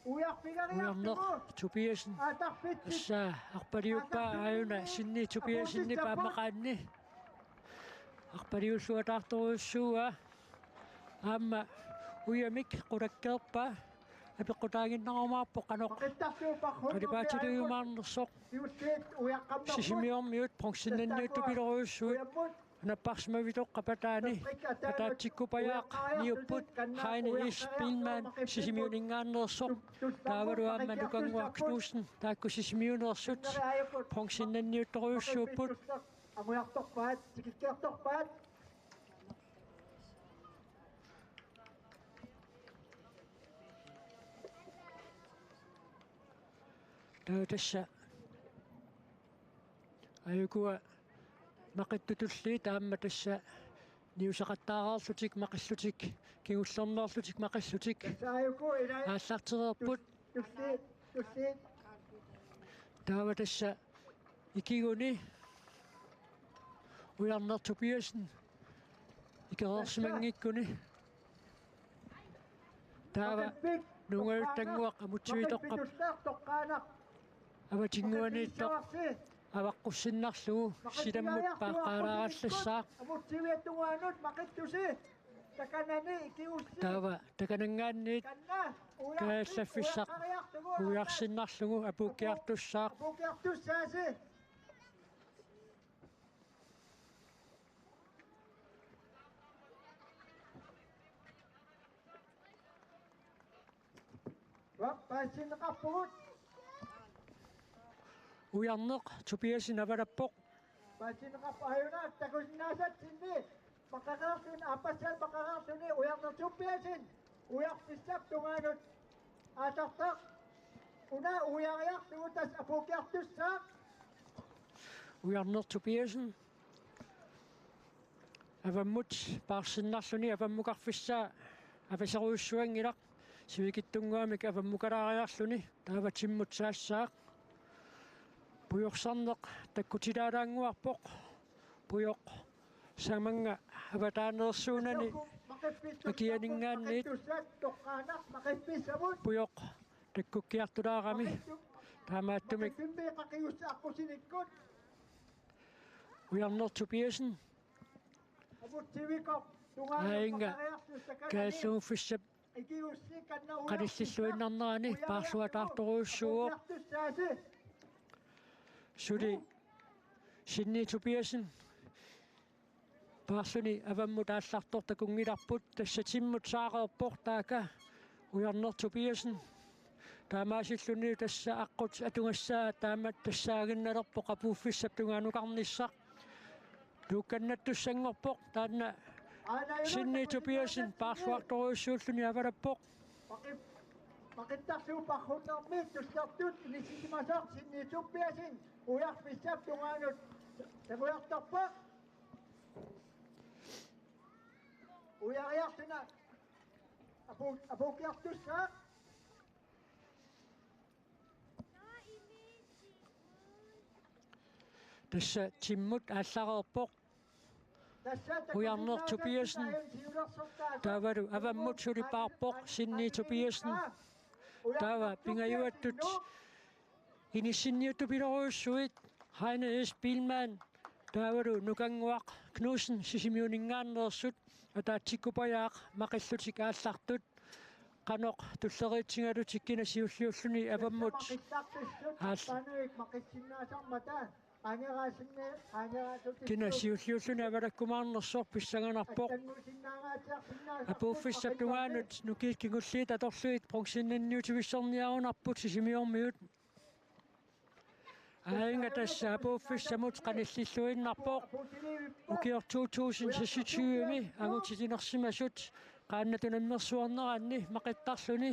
ujarneq tupiasin atarpitsit assa arpaliuppa aayuna sinni tupiasinnip aamaqaanni arpaliulluataartoruussuuga aamma uyamik qulakkeerpa apeqqutaanginnerumaarpoq qanoq qalipaatiliumaarnersoq sisimiormiut proxinanniuttupileruussuut Napparsmavitoqqapataani ataatsikkupajaaq niupput haine is pilmaan sisimiuningaannersoq taavaluaamma nukanguarknuussen taakkusisimiunersut pongsinnanniuttoriussuupput Amujartorpaat, tikikkiartorpaat. tautassa ayukua maqittutulli taamma tassa niusaqattaararlutik maqillutik kingullernerlutik maqillutik Saajuku ina aallartererput tussi. taava tassa ikiguni ujarnertupiasen ikerersimangikkuni taava nungauttanguaq amutsivitorqap avatinguaniittoq avaqqussinarlugu silammut paaqqaalaarallassaaq Amutsiviattungaanut maqittusi. Takanani ikiussi. taava takanangaanniit Kanna. kaallaffissaq ujarsinnarlugu apuukkiartussaaq Apukiartussaasi. Paasineqarpugut. ujarneq tupiasin avalappoq Paasineqarpu ayuna takusinnaasat sinni. Maqaqaartun aapassal maqaqaartuni ujarnertuppiasin. Ujarpissap tungaanut aatartaq. Una ujariartugu tas apukiartussaaq. ujarnertupiasen avammut paarsinnarluni avammuqarfissaa avaseruussuangilaq sivikittunguamik avammukalaariarluni taavatimmut saassaaq pujorsarneq takkutilaalaanguarpoq pujoq samanga avataanersuunani akianingaanniit Toqqaanaq maqippissamut. pujoq takkukkiartulaarami taamaattumik Maqippiqaqiussaaqqusinikut. ujarnertupiasen Amutsivikok. Ainga, kaalluguffissap Ikiussi kanna qanillissuinnarnerani paarsuataartoruussuuq suli sinniitupiasen paarsuni avammut aallartorta kungilarput tassatimmut saaqerpoq taaka ujarnertupiasen taamaasilluni tassa aqqut atungassaa taamat tassaaginnalerpoq apuuffissap tungaanuqarnissaq tuukkannattussangorpoq taanna sinniitupiasen paarsuartoruussuulluni avalappoq Maqittarsugu parrunnermiit tussertut inissitimasoq sinniituppiasin ujarpissap tungaanut tamujartorpa. Ujariartuna apukiartussaaq. tassa timmut aallarerpoq ujarnertupiasen taavalu avammut sulipaarpoq sinniitupiasen taava pingajuattut inissinniuttupileruussuit haine is pilmaan taavalu nukanguaq knuusen sisimiuningaannersut ataatsikkupajaaq maqillutik aallartut qanoq tulleriitsingalutik kinasiulliulluni avammut kinasiulliulluni avalakkumaarnersoq pissanganarpoq apuuffissap tungaanut nukiikkingulliit atorluit pronksinnanniutivissorniarunarput sisimiormiut ainga tassa apuuffissamut qanillilluinnarpoq ukior 2026 angutitinersimasut qaannatunammersuarneranni maqittarluni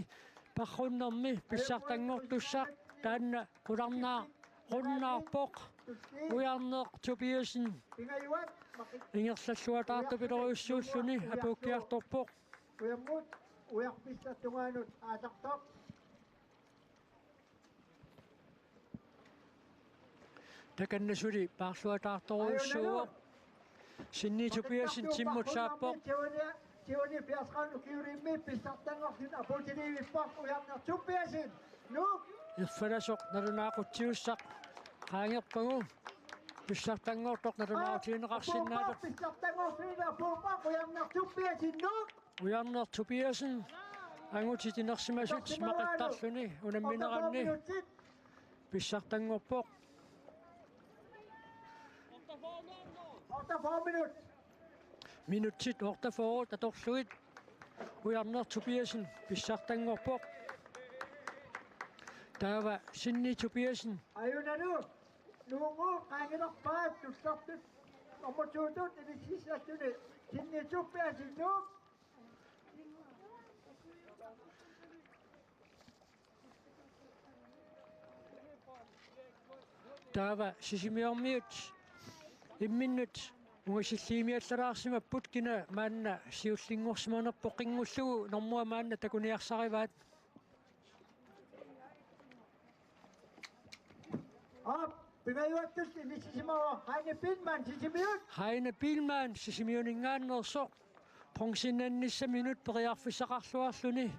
parrunnermi pissartangortussaq taanna qularnaa qunnaarpoq ujarnertupiasen ingerlalluataartupileruussuulluni apuukkiartorpoq Ujammut ujarpissattungaanut aatartoq. takannasuli paarluataartoruussuuq sinniitupiasen timmut saappoq Tioni piasqan ukiurimmi pissartangorlun aputiliivippoq ujarnertuppiasin. Nuuk irfalasoq nalunaaquttiussaq qaangerpagu pissartangortoq nalunaarutiineqarsinnaaleq pissartangorlun apuupoq ujarnertuppiasin nuuk. ujarnertupiasen angutitinersimasut maqittarluni unammineranni pissartangorpoq 8 minut. Minutit orta forward atorluit. Ujarner Tobiasen pissartangorpoq. Taava Sinni Tobiasen. Ayun nu. Nungu kanginerpaat tussartut. Omotsuutut inississatuni. Sinnituppiasin nuuk. Taava sisimiormiut. Imminnut. Ungisillimiallaraarsimapput kina maanna siullingorsimanerpoq qingullugu normua maanna takuniarsarivaat. Pingayuattus inissisimawa. Heine Pilman sisimiut. Heine Pilman sisimiuningaannersoq. Pongsinnannissa minut periarfissaqarluarluni.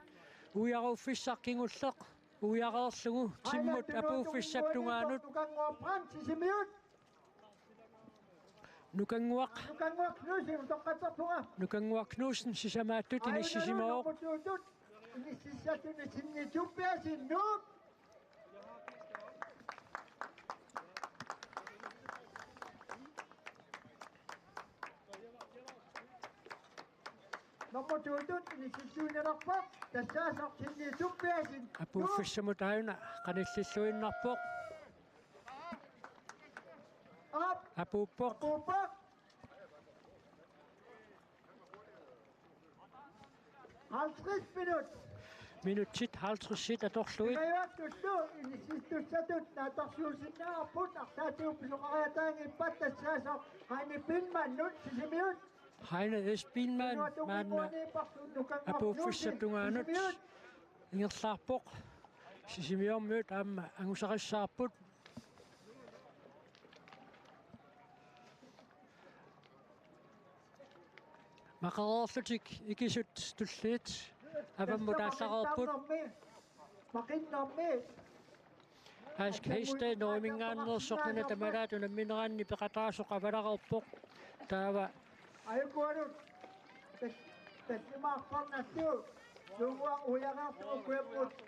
Ujaruuffissaqkingulleq. Ujareerlugu timmut apuuffissaptungaanut. Nukanguapran sisimiut. Nukanguaq. Nukanguaknusin toqqatartunga. Nukanguaqnuusen sisamaattut inissisimaoq. Omotsuutut inississatuni sinnituppiasin nuuk. Nomotsuutut inississuinerarpaq tassaasaq sinnituppiasin Apuuffissamut auna qanillilluinnarpoq. Apuuppoq. Puupak. Haltris minut. Minutit 50 atorluit. Pingayuattussu inississussatut naatarsuusinnaarput artaatiuppisoqariataangippat tassaasaq Heine Pilman nut sisimiut. Heine S. Pilman maanna apuuffissaptungaanut. Ingerlaarpoq. Sisimiormiut aamma angusaqissaarput. Maqaroorlutik ikisut tulliit. Avammut aallarerput. Maqinnarmi. Ask heiste noimingaannersoqnuna tamalaatuna mineraanni peqataasoq avalarerpoq. Taava Ayukuanut. Tassimaarparnassu. Lungua ujarartu kueput.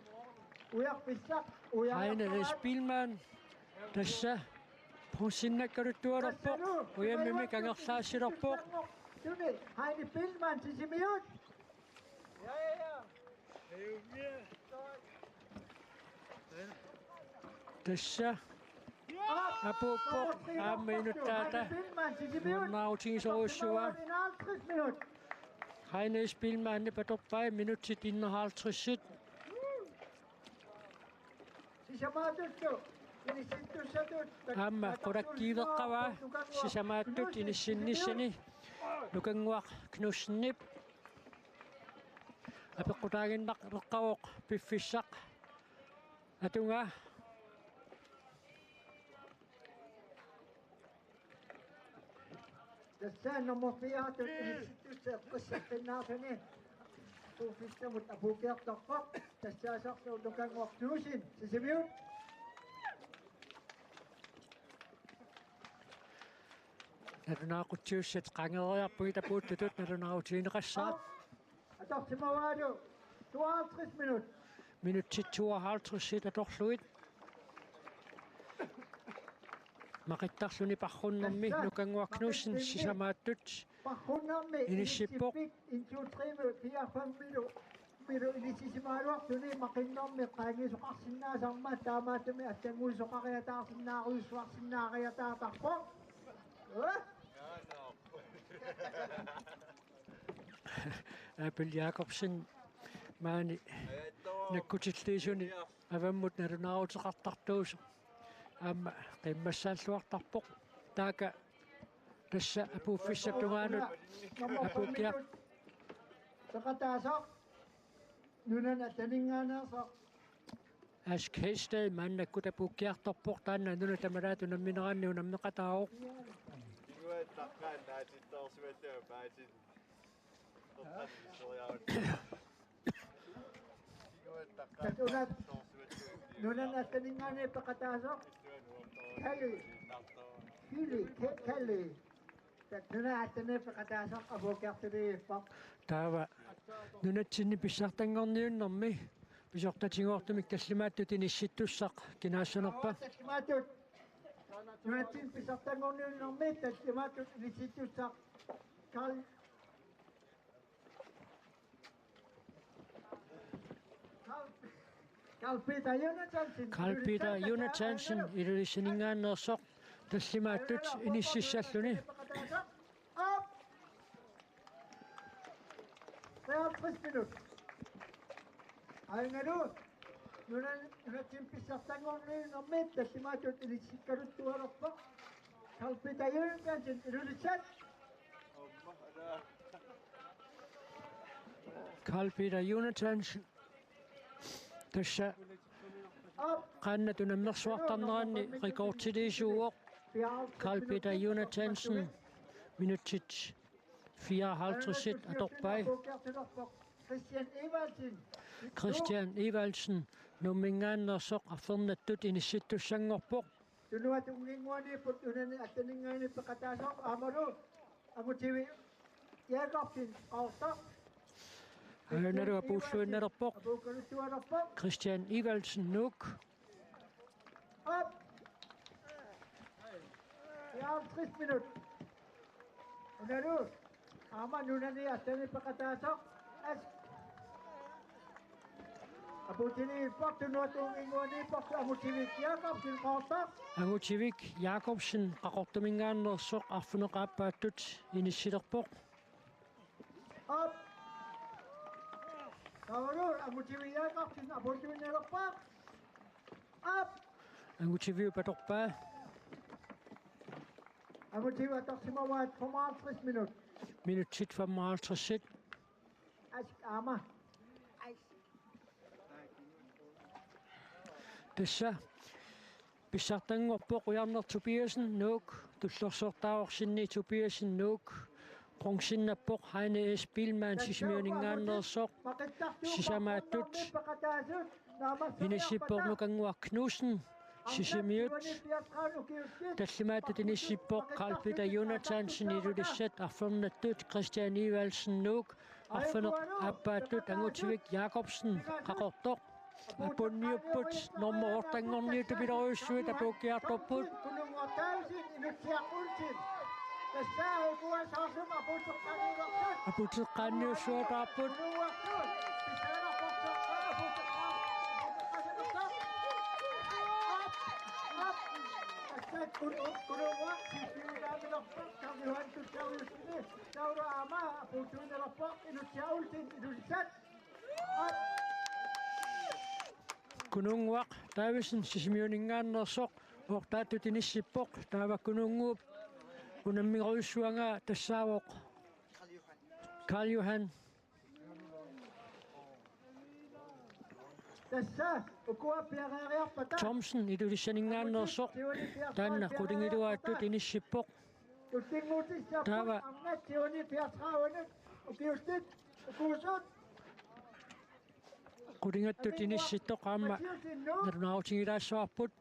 Ujarpissaq. Heine S. Pilman tassa pongsinnakkaluttualerpoq. Uyammimi kangerlaassilerpoq. Tuni Heine Pilman sisimiut. Tassa apuuppoq aamma inuttaata. Nunnaautigisoruussua. 50 minut. Heine S. Pilmanni patorpai minutit 51. Sisamaatuttu. Inissittussatut. Aamma qulakkiiveqqavaa sisamaattut inissinissani. Nukanguaq knussnip. Apeqqutaaginnaq reqqavoq piffissaq. Atunga Tassan nomorfiaatut inissittussa qissaqinnaarfani. Puufissamut apuukiartorpoq. Tassaasarlu nukanguartuusin sisimiut. narunaaquttiussat qangeriarpuit apuuttutut narunaaqutiineqassaat. Atorsimawaadu 52 minut. Minutit 52 atorluit. Maqittarluni parrunnermi nukanguaqnuussen sisamaattut. Parrunnermi Inissippoq. insuutriimi 4-5 milu inissisimaluartuni maqinnermi qaangisoqarsinnaasarma taamaatumi attanguisoqariataarsinnaaruissuarsinnaariataatarpoq. Apple Jacobsen maani nakkutilliisuni avammut narunaaruteqartartuus aamma qimmassaalluartarpoq taaka tassa apuuffissaptungaanut apuukiaq Taqataasaq nunana taningaanaasaq ask heste mannakkut apuukiartorpoq taanna nuna tamalaatuna mineraanni unammeqataaroq tatunat nunana taningaane taqataasaq Kelly nuna atane taqataasaq apuukiartiliippaq taava nunatsinni pissartangorniunnermi pisortatingoortumik kallimaattut inissittussaq kinaassanerpa tassimaatut Nunatin pisartangon ng meta, timatut ilisitu sa Kalpita Jonathansen. Kalpita Jonathansen irulisiningaanersoq tassimaatut inississalluni. Op! 53 minut. Ayun nunatin pisartangon ng meta, timatut ilisikkaruttuarappa. Kalpita Jonathansen irulisat. Kalpita Jonathansen tässä kannatunemmersuartarnerani rekordsiliisuuoq Kalpita Jonathansen minutsit 54 atorpai Christian Evaldsen nummingaannersoq affernattut inissittussangorpoq Tunuat unginguani put unani ataningani pakatasoq amaru amutiwi yaqapin qalta Naru puussuinnerpoq abukaruttuarappa Christian Evaldsen nuk op 50 minut Naru ama nunani atani pakatasoq as abutini pak tunuat unginguani pak amutiwi yaqapin qalta Angutivik Jakobsen qaqortumingaannersoq arfuneqaappaattut inissilerpoq Up. Kawarur, amutiwi yaqapin abutiwinerappa. Up. Angutiviu patorpaa Amutiwi ataqsimawat 35 minut. minutsit 55 Ask ama. tässä pissartangorpoq ujarner Tobiasen nuk tullorsortaaorsinni Tobiasen nuk qongsinnappoq Heine S. Bilman sisimiuningaannersoq sisamaattut inissippoq anguar Knudsen sisimiut tallimaattut inissippoq Kalpita Jonathansen ilulissat arfernattut Christian Evaldsen nuk arferneq aappaattut angutivik Jakobsen qaqortoq apunniupput normortangorniutu piloriussuit apuukkiartorput aputeqqaanniussuataarput kununguaq taavisen sisimiuningaannersoq ortaattut inissippoq taava kununguup unammiqoyussuanga tassaavoq Karl Johan Thomsen ilulissaningaannersoq taanna qutingiluaattut inissippoq taava qutingattut inissittoq aamma narunaarutigilaassuarput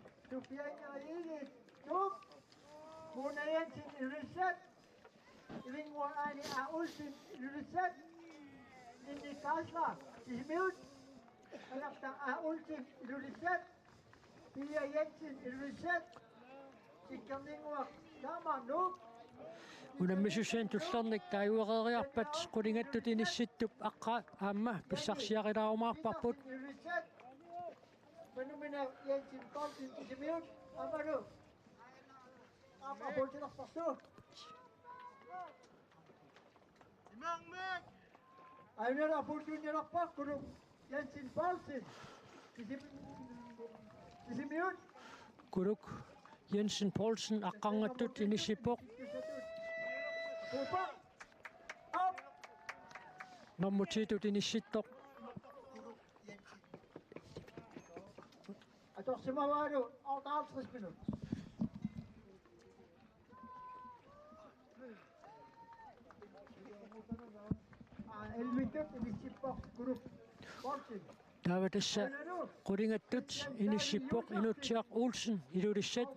unammisussuan tullernik taayuereeriarpat qutingattut inissittup aqqa aamma pissarsiaqilaarumaarparput Ayun opportunity kuru Jensen Paulsen. Sisimiut. kuruk Jensen Poulsen aqqangattut inissippoq Upa. Up. nammutitut inissittoq Atoqsimavaru 60 minut. Elmitut inissippoq kuru Paulsen. taava tassa qutingattut inissippoq inutsiaq Olsen ilulissat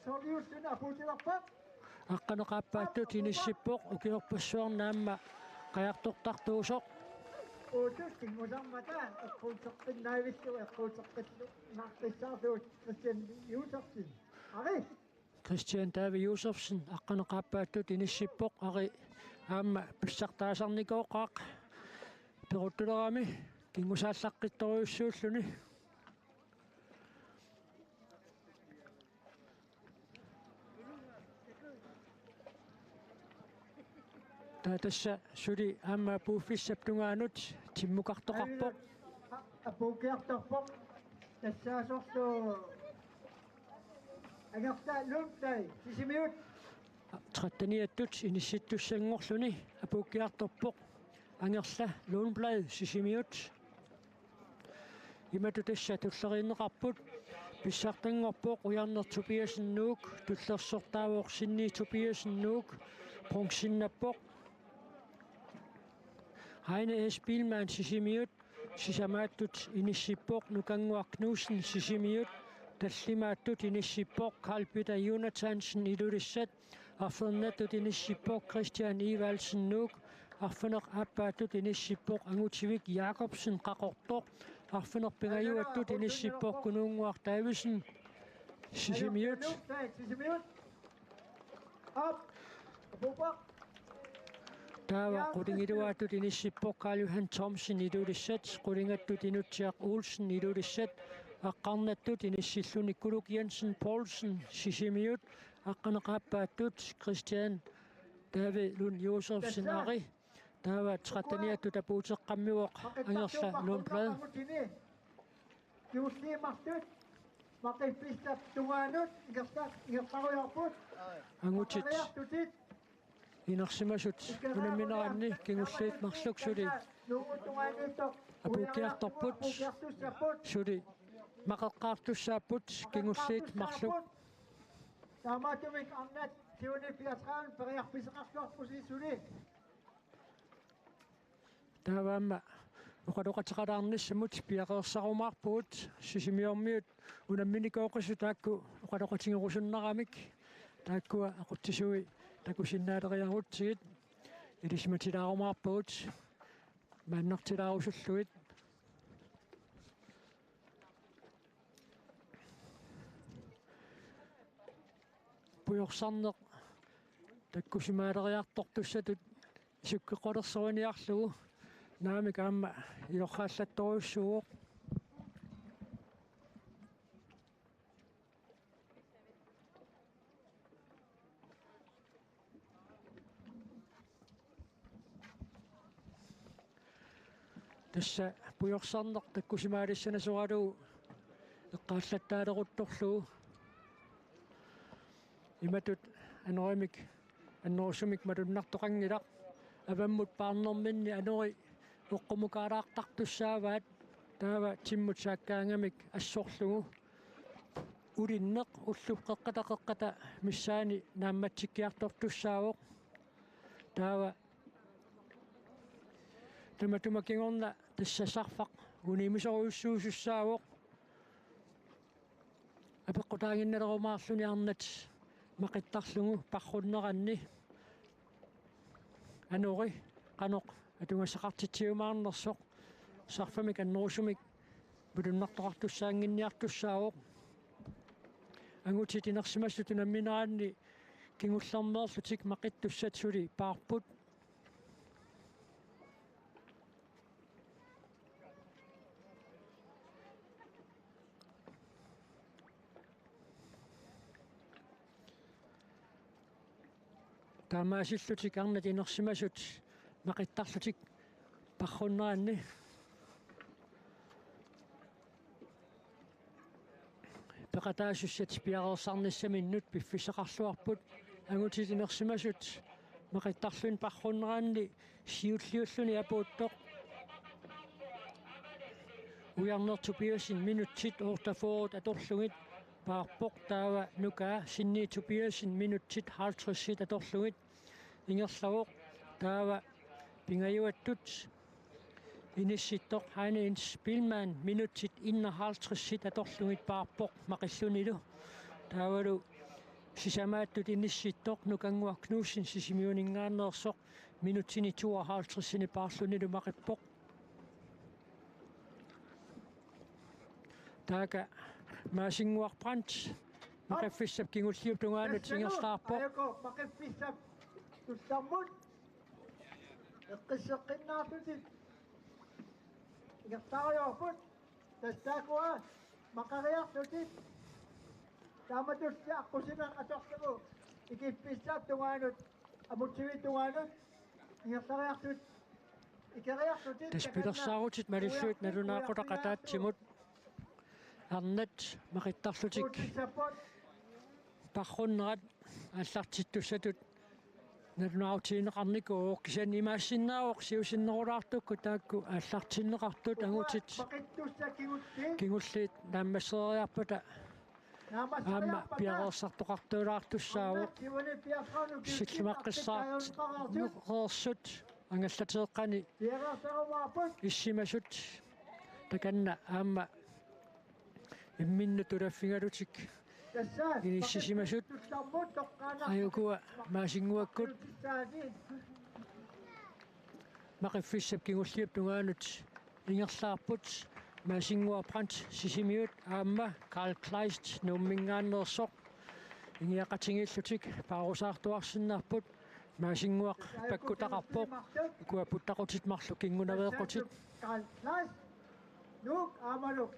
Soliusten aputilappa. aqqaneqaappaattut inissippoq ukiorpassuarnaamma qajartortartuusoq Otuskin musammata aqulsoqqin naivissu aqulsoqqit naqissaartuut Christian Jusafsin Ari. Christian David Josefsen аққанеқааппааттут иниссиппоқ ари аама писсартаасарникооқаақ перуттулерами кингусааллаққитториуссууллуни таатасса сули аама пууффиссаптунгаанут тиммукартоқарпоқ Апукиарторпоқ тассаасорлу агерта лунтай сисимиут траттаниаттут инисситтуссангорлуни апуккиарторпоқ ангерла луунблад сисимиут имату тасса туллериннеқарпут писсартангорпоқ уярнертупиасиннуук туллерсортаавоқ синни тупиасиннуук пронксиннаппоқ Heine Spielmann sisimiut sisamaatut inissippoq nukangguarknuussen sisimiut tallimaattut inissippoq Carl Peter Jonathansen ilulissat arfernattut inissippoq Christian Ivalsen nuuk arferneq aappaattut inissippoq Angutivik Jacobsen qaqortoq arferneq pingajuattut inissippoq Kunuunguar Davisen sisimiut сисимиут ап апукақ Tava qudingiluaatut inissippoq Carl Johan Thomsen ilulissat qudingattut inutsiaq Olsen ilulissat aqqarnattut inissilluni Kuluk Jensen Poulsen sisimiut aqqaneqaappaattut Christian David Lund Josefsen ari tava trattaniattut apuuteqqammiuoq angerla Lundblad kiussiimартут мақипписсап тунгаанут игертаруйарпут angutit ариартутит inersimasut unammineranni kingulliit marluk suli апукиарторпут сули мақеққаартуссааппут кингуллиит марлук таамаатумик арнат тиуни пиасраан периарписеқарлуарпуси сули тааваама оқалоқатеқалаарниссамут пиақеерсарумаарпуут сисимиормиут унамминикооқису таакку оқалоқатингерусуннарамик тааккуа ақуттисуи такусиннаалериарутсигит илисматилаарумаарпуут мааннартилаарусуллуит пуйорсарнеқ таккусимаалериартортуссатут исуккеқолерсуаниарлугу наамик аама илорхааллатториуссууоқ тасса пуйорсарнеқ таккусимаалиссанасуаралугу эққааллаттаалерутторлугу иматут анеримик аннерусумик малуннартоқангилақ аваммут паарнерминни анери оққумукаалаартартуссааваат таава тиммут сааккаангамик ассорлугу улиннеқ уллуққеққата миссаани наамматсиккиартортуссаавоқ таава таматумакингорна тассасарфақ унимисоруйуссуусуссаавоқ апеққутаагинналерумаарлуни арнат мақиттарлугу парруннеранни анори каноқ атунгасақартитсиумаарнерсоқ сарфамик аннерусумик булуннартоқартуссаангинниартуссаавоқ ангутит инерсимассуту намминаанни кингуллэрмеерлутик мақиттуссатсули паарпут таамаасиллутик арнат инерсимасут мақиттарлутик парруннеранни пеқатаасуссат пиареерсарниссаминнут пиффисеқарлуарпут ангутит инерсимасут мақиттарлуин парруннеранни сиуллиуллуни апууттоқ уярнертупиасин минутсит оортафоорут аторлугит паарпоқ таава нукаа синни тупиасин минутсит 50 аторлугит ингерлавоқ таава пингаюаттут инисситтоқ Heine Spielmann минутсит 51 аторлугит паарпоқ мақиллунилу таавалу сисамааттут инисситтоқ нукангуаркнууссин сисимиунингааннерсоқ минутсини 52 паарлунилу мақиппоқ таага маасингуарпрант Maqaffissap kingulliutungaanut singerlaarpo. Ayoko maqaffissap tussammut. Eqqisseqqinnaartutit. Igertaariorput. Tastaakua maqariartutit. Taamatussi aqusinan atorlugu. Ikiffissap tungaanut amutsivittungaanut. Igertariartut. Ikeriartutit. Taspilersaarutit malussuut nalunaaqutaqataatsimut. Arnat maqittarlutik. Parrunnerat аллартиттуссатут налунаутиинеқарникуу кисан имаассиннаавоқ сиусиннерулаартукку таакку аллартиннеқартут агутит кингуллиит нааммассериарпата аама пиареерсартоқартуулаартуссаавоқ силлимаққиссаат неқерсут ангаллатеэққани иссимасут таканна аама имминну тураффигалутик инissisimasut ayukua maasingguakkut maqiffissap kingulliup tungaanut ingerlaarput maasinguarprant sisimiut aamma Carl Kleist nuummingaannersoq ingiaqatingillutik paarusaartuarsinnarput maasinguaq pakkutaqarpoq kuaputtaqutit marlu kingunaveeqqutit Carl Kleist nuuk aamaluk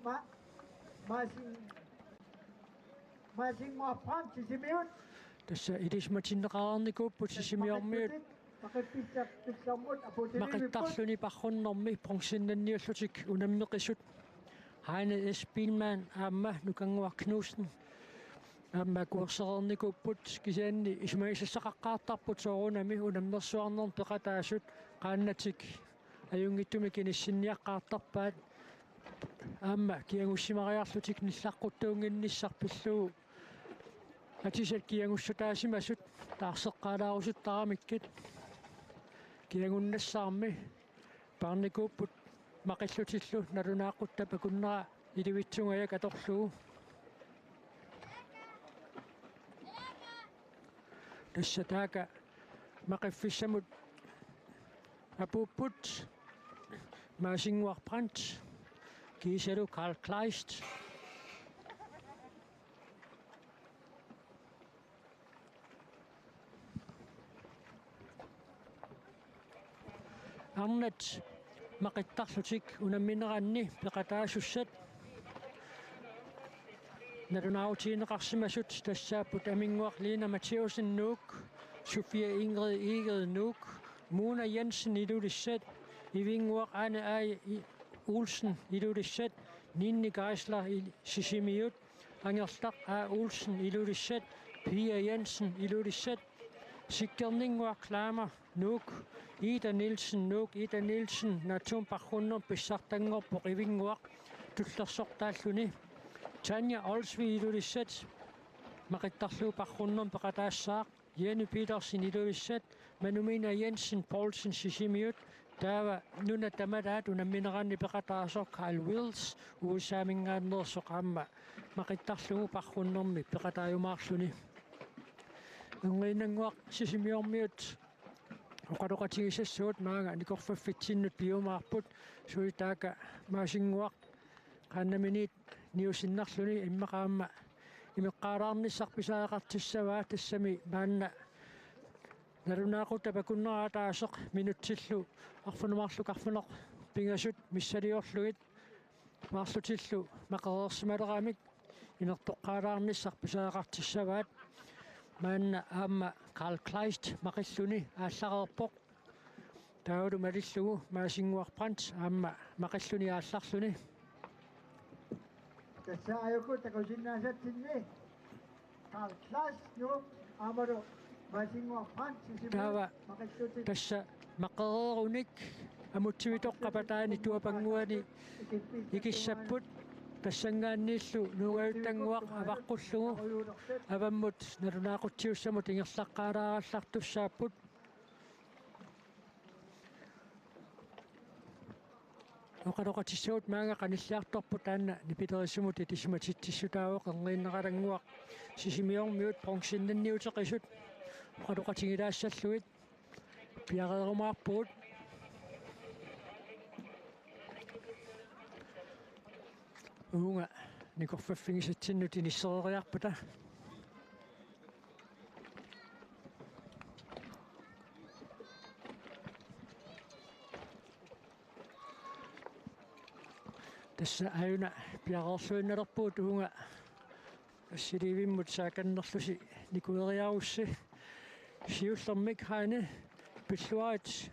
maasinguarprant sisimiut tassa ilismatinneqaarnikuupput sisimiormiut maqittarluni parrunnermi pronsinnanniullutik unammeqisut Heine S. Bielmann aamma nukanguar Knudsen aamma kuerserernikuupput kisaanni ismaissaqqaqqaartarput soorunami unammersuarnern peqataasut qaannatik ajungittumi kinissinniaqqaartarpaat aamma kiangussimaриарлутик ниллаққуттуунгинниссарпиллуу атисат киангуссутаасимасут таарсеққалаарусут тарамиккит киангуннассаарми парникууппут мақиллутиллу налунааққуттапа куннера иливитсунгаяк аторлуу тассатаака мақиффиссамут апуппут маасингуарпрант кисалу Carl Kleist арнат мақиттарлутик унамминеранни пеқатаасуссат налунаутиинеқарсимасут тассааппут амингуарлиина Матеусен нук Sofia Ingrid Eged Nuuk Mona Jensen ilulissat ivingуақ Anne Ай Olsen ilulissat Ninni Geisler sisimiut Angerslaq A Olsen ilulissat Pia Jensen ilulissat Sikkerninguaq Klamer Nuuk Ida Nielsen Nuuk Ida Nielsen natumparrunner pissartangorpoq ivingуақ tullersortaalluni Tanja Olsvi ilulissat maqittarluuparrunner peqataassaaq Jenny Petersen ilulissat Manumina Jensen Poulsen sisimiut taava nuna tamataat unammineranni peqataasoq Carl Wills uusaamingaannersoq aamma maqittarlugu parrunnermi peqataayumaarluni ungiinanguaq sisimiormiut oqaloqatigisassuut maanga nikorfaffitsinut piumaarput suitaaka maasinguaq qaannaminit niusinnarluni immaqaamma imiqqaalaarnissarpisaaqartissavaa tassami maanna nalunaaqutta pakunneraataasoq minutsillu arfunumarluk arfuneq pingasut missaliorlugit maarlutillu maqereersimaleraamik inertoqqaalaarnissarpisaaqartissavaat maanna aamma Carl Kleist maqilluni aallarerpoq taulu malillugu maasinguarprant aamma maqilluni aallarluni tässä ajoku takusinnaasatsinni Carl Kleist nuuk aamalu maasinguarprant taava tassa maqereerunik amutsivitoqqapataani tuapanguani ikissapput tassangaanniillu nuugayuttanguaq avaqqullugu avammut nalunaaquttiussamut ingerlaqqaalaarallartussaapput oqaloqatissuut maanga qanillaartorput taanna nipiterisumut itismatitsissutaawoq engiinneqalanguaq sisimiormiut pronksinnanniuteqisut oqaloqatingilaassallugit piareerumaarpugut uunga nikorfaffingisatsinnut inissereriarputa Tässä aina piaqarluinnerpuut uunga assilivimmut saakannerlusi nikueriarussi siullermik haane pilluarit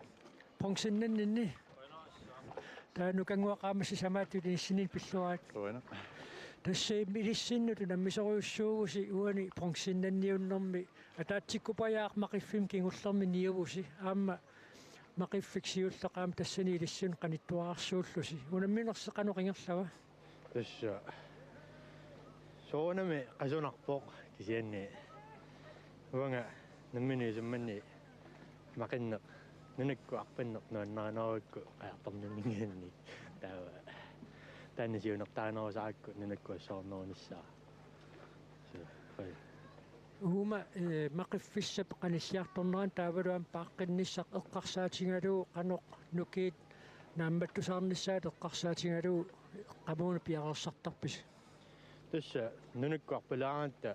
pongsinnanninni taanu kanguaqaamassi samaatulissinin pilluarit tässä milissinnutu nammisoruussuugusi uani pongsinnanniunnermi ataatsikkupajaaq maqiffim kingullermi niuvusi aamma maqifiksiulleqaam tassani ilissun qanittuararsuullusi unamminerseqanuqingerlava tässä soonami qasunarpoq kisianni uanga namminiisummanni maqinneq nunakku arpanneq nuannaranerukku qaartarnimingianni taava taannisiunertaanerusaakku nunakku assoornerunissaa Uma maqifissap qanissiartorneran taavaluan paaqqinissaq eqqarsaatingaluu qanoq nukiit naammattusaarnissaat eqqarsaatingaluu qamuuna piaqersartarpis tässä nunakku arpalaaranta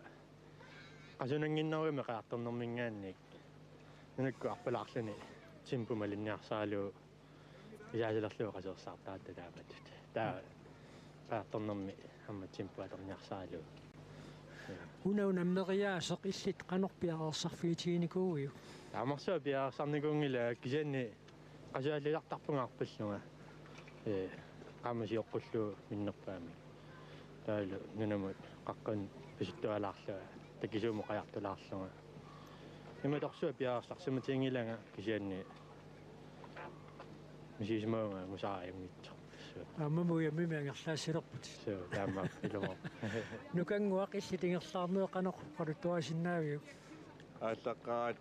qasunanginnerumi qaartarnermingaannik nunakku arpalaarluni timpumalinniarsaaluu isaasillerluu qaseersaartaatta taapatut taa qaartarnermi amma timpuatorniarsaaluu unaunameriaaseq illit qanorpiaqersarfiitiinikuuiu Taamarsua piaqersarnikuungila kisianni qasuallilartarpungaarpallunga qaamasiоққуллуу миннерпаами тааlu нунамут qaqqan pisuttualaarlua takisuumu qajartulaarlunga иматорсуа пиаерсарсиматингилага кисианни мисисмаунга мусаариангитсо аммамуя мимиангерлаассилерпут соо таама илумо нукангуақ иллитингерлаарнеэқанеқ қалуттуасиннаавиу Ааллаққаат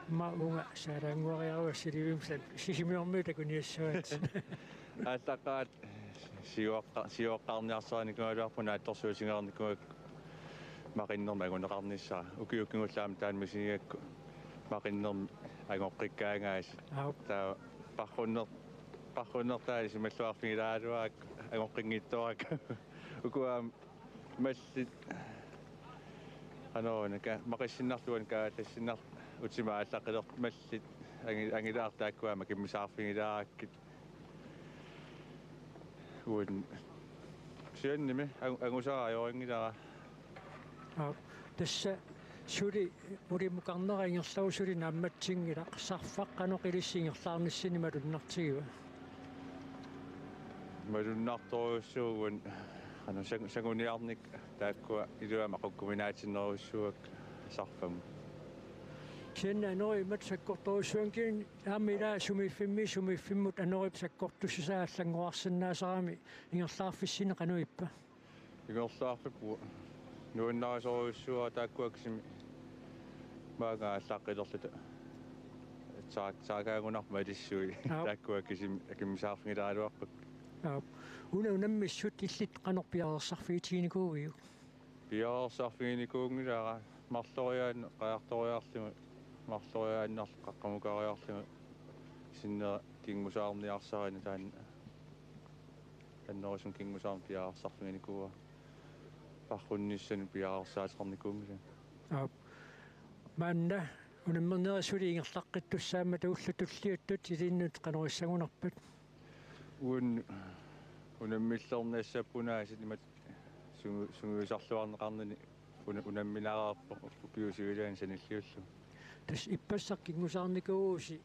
маунга саалаангуариарua силивимсат сисимиормуу такуниассуат ааллаққаат сиоққарниарсааникуалуарпуна атторсуусингаарникуак мақиннерма агунеқарниссаа укиуккингуллаама таанмисигиакку мақиннерми агоққиккаангаас таа пархуннертаали сималлуарфигилаалуаак агоққингиттуак укуаам маллит аноонка мақиссиннарлуан каатассиннар утима ааллаққилер маллит ангилаартааккуама киммисаарфигилааккит уун сианними агусаариорингилара tässä suri urimukарнерингерлау сули наамматсингила сарфаққанеқ илиссингерлаарниссинималуннартигива малуннарторуссуугун ано сагуниарник тааккуа илуама қуккуминаатиннеруссуак сарфам кенна нори матсаккорторуссуанкин аамила сумиффиммут анорip саккортуссааллангуарсинаасарами ингерлаарфиссине қануиппа игерлаарфикку нуаннарисоруссуа тааккуаксими маага аллаққилерлута саагаагунарма илиссуи тааккуакисими акиммисаарфигилаалуарпак унаммиссут иллит қанорпиарерсарфиитиникуугиу пиарсарфигиникуунгилара марлориаан қаярториарлугу марлориааннар қаққамукариарлугу синнера кингмусаарниарсарина таан аннерисун кингмусаарни пиарсарфигиникууа пархунниссани пиарсаатерникуунгила манна унаммернерисули ингерлаққиттуссаама тауллутуллиуттут илиннут қанориссагунарпат унаммиллернассаппунаа симат сунгуисарлуарнеқарнани унамминаараарпо пиусигилаан саниллиуллу тас иппассақ кингусаарникууси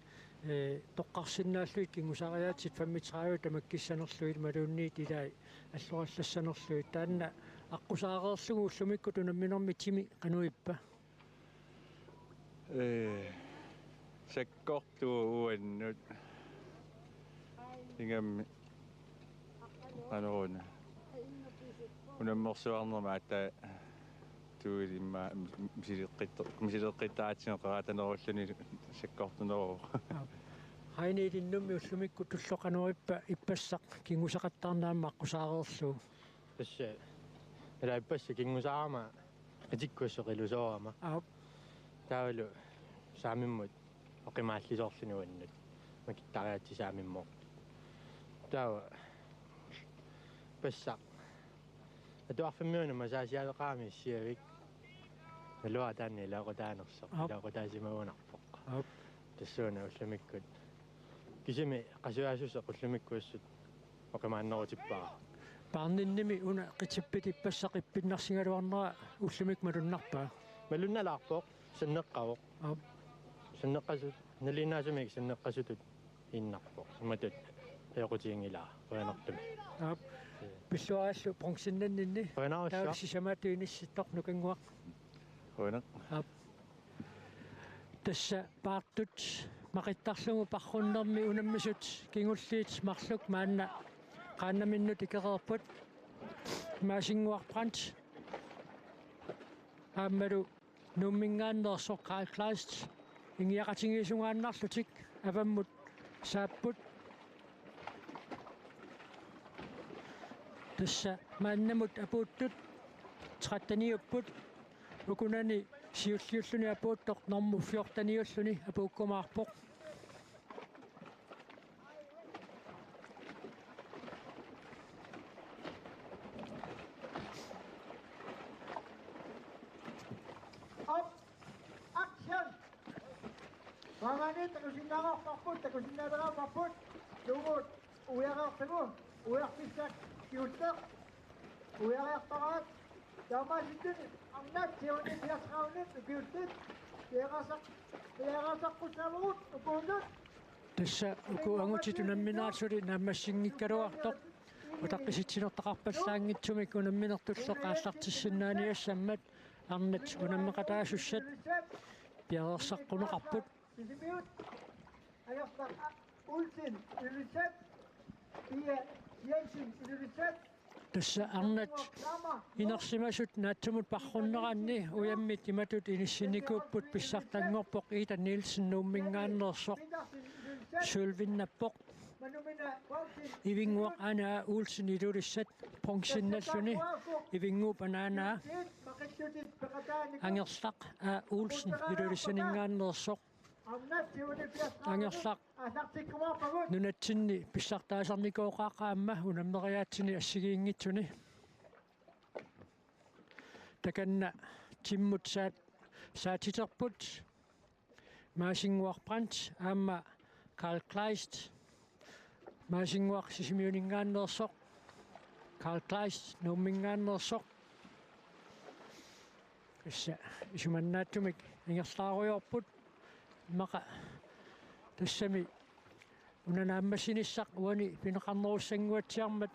тоққарсинааллуит кингусариаатит 35 тамаккиссанерлуит малуунниит илаа аллуарлассанерлуит таанна аққусаареерлугу уллумикку тунамминерми тими қануиппа саккортуу уаннут ингамми аноона унаммерсуарнерма ата туилимма мисилеққиттаатсинеқаратанеруллуни саккортунероо хайнеилиннумми уллумикку туллоқануиппа иппассақ кингусақаттарнаама аққусаареерлугу tässä элаиппасса кингусаарама атиккуссоқилусоорама таавалу саамиммут оқимааллисоорлунуаннут макиттариати саамиммоо таава пассақ атуарфиммиуна масаасиалеқаами сиавик налуа таанни лаақутаанерсо лаақутаасимагунарпоқ тассууна уллумиккут кисими қасуаасуса қуллумиккуассут оқимааннерутиппаа Parninnimi una qitippit ippassaqippinnarsingaluarnera ullumik malunnarpaa. Malunnalarpoq sanneqqavoq. Sanneqqasut nalinaasumik sanneqqasutut innarpoq. Imatut equtiingilaa qanartumi. Pilluaassu pronksinnanninni. Qanarussaa. Taaksisamaatuinissittoq nukanguaq. Qanaq. Tassa paartut maqittarlugu parrunnermi unammisut kingulliit marluk maanna qaannaminnut ikereerput maasinguarprant aammalu nuummingaanneersoq Karl Kleist ingiaqatingiisungaannarlutik avammut saapput tassa maannamut apuuttut 13 ukunani siulliulluni apuuttoq normu 14 apuukkumaarpoq Pangani takusinnaaqarparput takusinnaaqarparput lugut uyareertagu uyarpissak kiulleq uyariartaraat taamaasittuni arnaat siuni piasraunit ukiullit iaqasaqqussalugut upuunut tassa ukuangutitunamminaarsuli naammassinngikkaluartoq utaqqisitsinertaqarpallaangitsumik unamminertulleq aallartissinnaaniassammat arnat unammeqataasussat piarersaqquneqarput Sisimiut ayaqtaq ulsin ilisat pia Jensen ilisat tassa arnat inersimasut naatsumut parrunneranni uyammit imatut inissinikuupput pissartanngorpoq Ida Nielsen nuummingaanneersoq sulvinnappoq ivinguaq anaa Olsen ilulissat pronksinnalluni ivinguup anaanaa angerslaq Olsen ilulissaningaanneersoq angerslaq nunatsinni pissartaasarnikooqaaqaamma unammeriaatsini assigiinngitsuni takanna timmut saatiterput maasinguarprant aamma Karl Kleist maasinguaq sisimiuningaanneersoq Karl Kleist nuummingaanneersoq issa isumannaattumik ingerslaaruyorput maqa tassami unanaammassinissaq uani pineqarnerussanguatsiarmat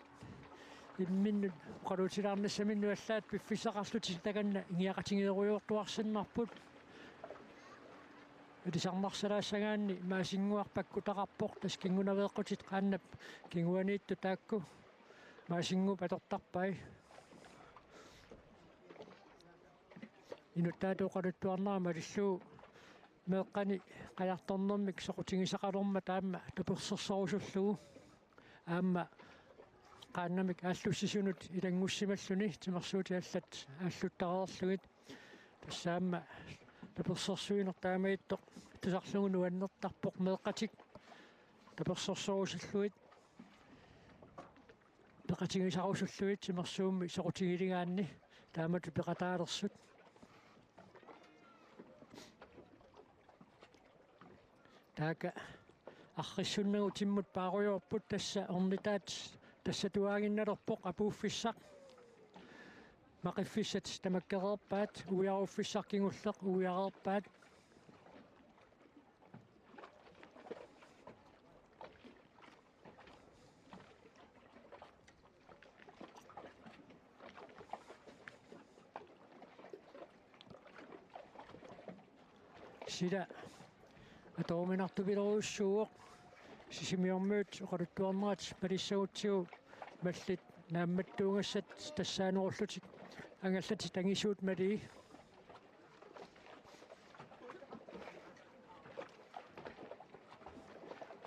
imminnut qalutilaarnassaminnu allaat piffissaqarluti takanna ingiaqatingeeruyortuarsinnarput Etisarnarsalaassangaanni maasinguarpakkutaqarpoq tas kingunaveeqqutit qaannap kinguaniittu taakku maasinguup atortarpai inuttaatuuqaluttuarnerama lilluu meeqqani qajartornermik soqutigisaqalorma taamma tapersersorusullugu aamma qaannamik aallussisunut ilangussimalluni timersuuti allat aalluttareerlugit tassaamma tapersersuinertaamaittoq tusarlugu nuannertarpoq meeqqatik tapersersorusulluit peqatigisarusulluit timersuummi soqutigiligaanni taamatu peqataalersut taaka аррissуннагу тиммут пааруйорпут тасса орнитаат тасса туаагинналерпоқ апууффиссақ мақиффиссат тамаккереерпаат уяруффиссаркингуллеқ уяреерпаат сида атооминартупилеруссууоқ сисимиормуут оқалуттуарнерат палиссагутсигу маллит наамматтуугассат тассаанеруллутик ангаллати тангисуут мали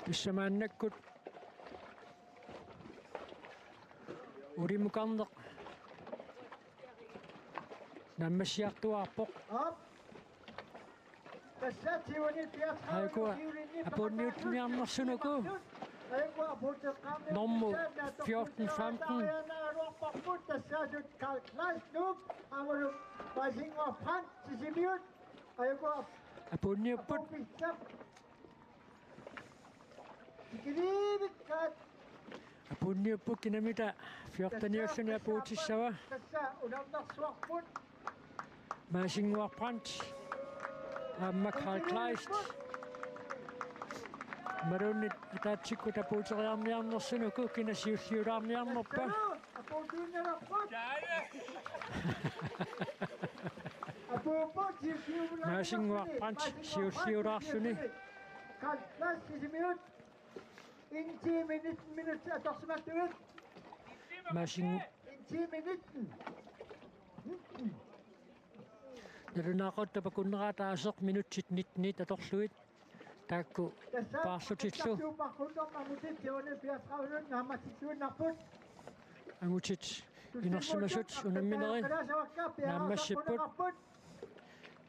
тассамааннаккут уримукарнеқ нааммассиартуаарпоқ Haikua apuniutniarnersunuku Normu 14-15 apuniupput apuniu niuppukina mitä 14 ja puutissava. Tässä unamnarsuarput. Maasinguarprant. Amma Karl Kleist. Marunnit ataatsikku tapuuteriarniarnersunuku kinasiulliulaarniarnerpa. Maasinguarprant siulliulaarsuni. Karl Kleist 10 minut. In 10 minuten atorsumattugut. Maasingu In 10 minuten. Narunaaqottapa kunnerataasaq minutsit nit atorluit. Taakku paarsutitlu. Angutit inersumasut unammineri. Naammassipput.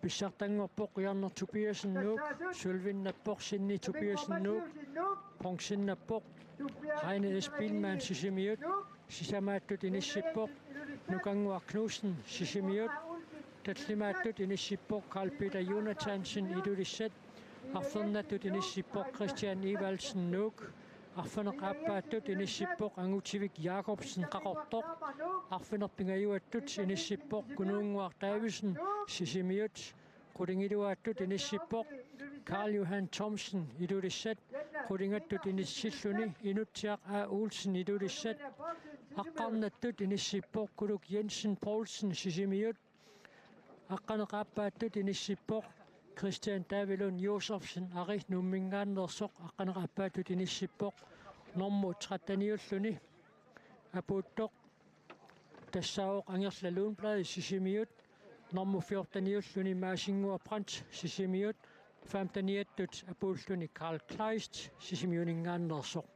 Pissartangorpoq iarnertupiasennuuk. Sulvinnappoq sinni tupiasennuuk. Pongsinnappoq. Heine Espilman sisimiut. Sisamaattut inissippoq. Nukanguar Knudsen sisimiut. Tatlimaattut inissippoq Carl Peter Jonathansen idulissat. Arfernattut inissippoq Christian Evalsen nuuk. Arfaneqaappaattut inissippoq Angutivik Jacobsen qaqortoq. Arfinerpingajuattut inissippoq Kunuunguar Davisen sisimiut. Qutingiluaattut inissippoq Carl Johan Thomsen idulissat. Qutingattut inissilluni Inutsiaq A. Olsen idulissat. Aqqarnattut inissippoq Kuluk Jensen Poulsen sisimiut. Aqqaneqaappaattut inissippoq Christian Davilund Josefsen ari nummingaannersoq aqqaneqaappaattut inissippoq Normu Trataniulluni apuuttoq tassaoq Angerla Lundblad sisimiut. Normu 14 Maasinguarprant sisimiut. 15 apuulluni Karl Kleist sisimiuningaannersoq.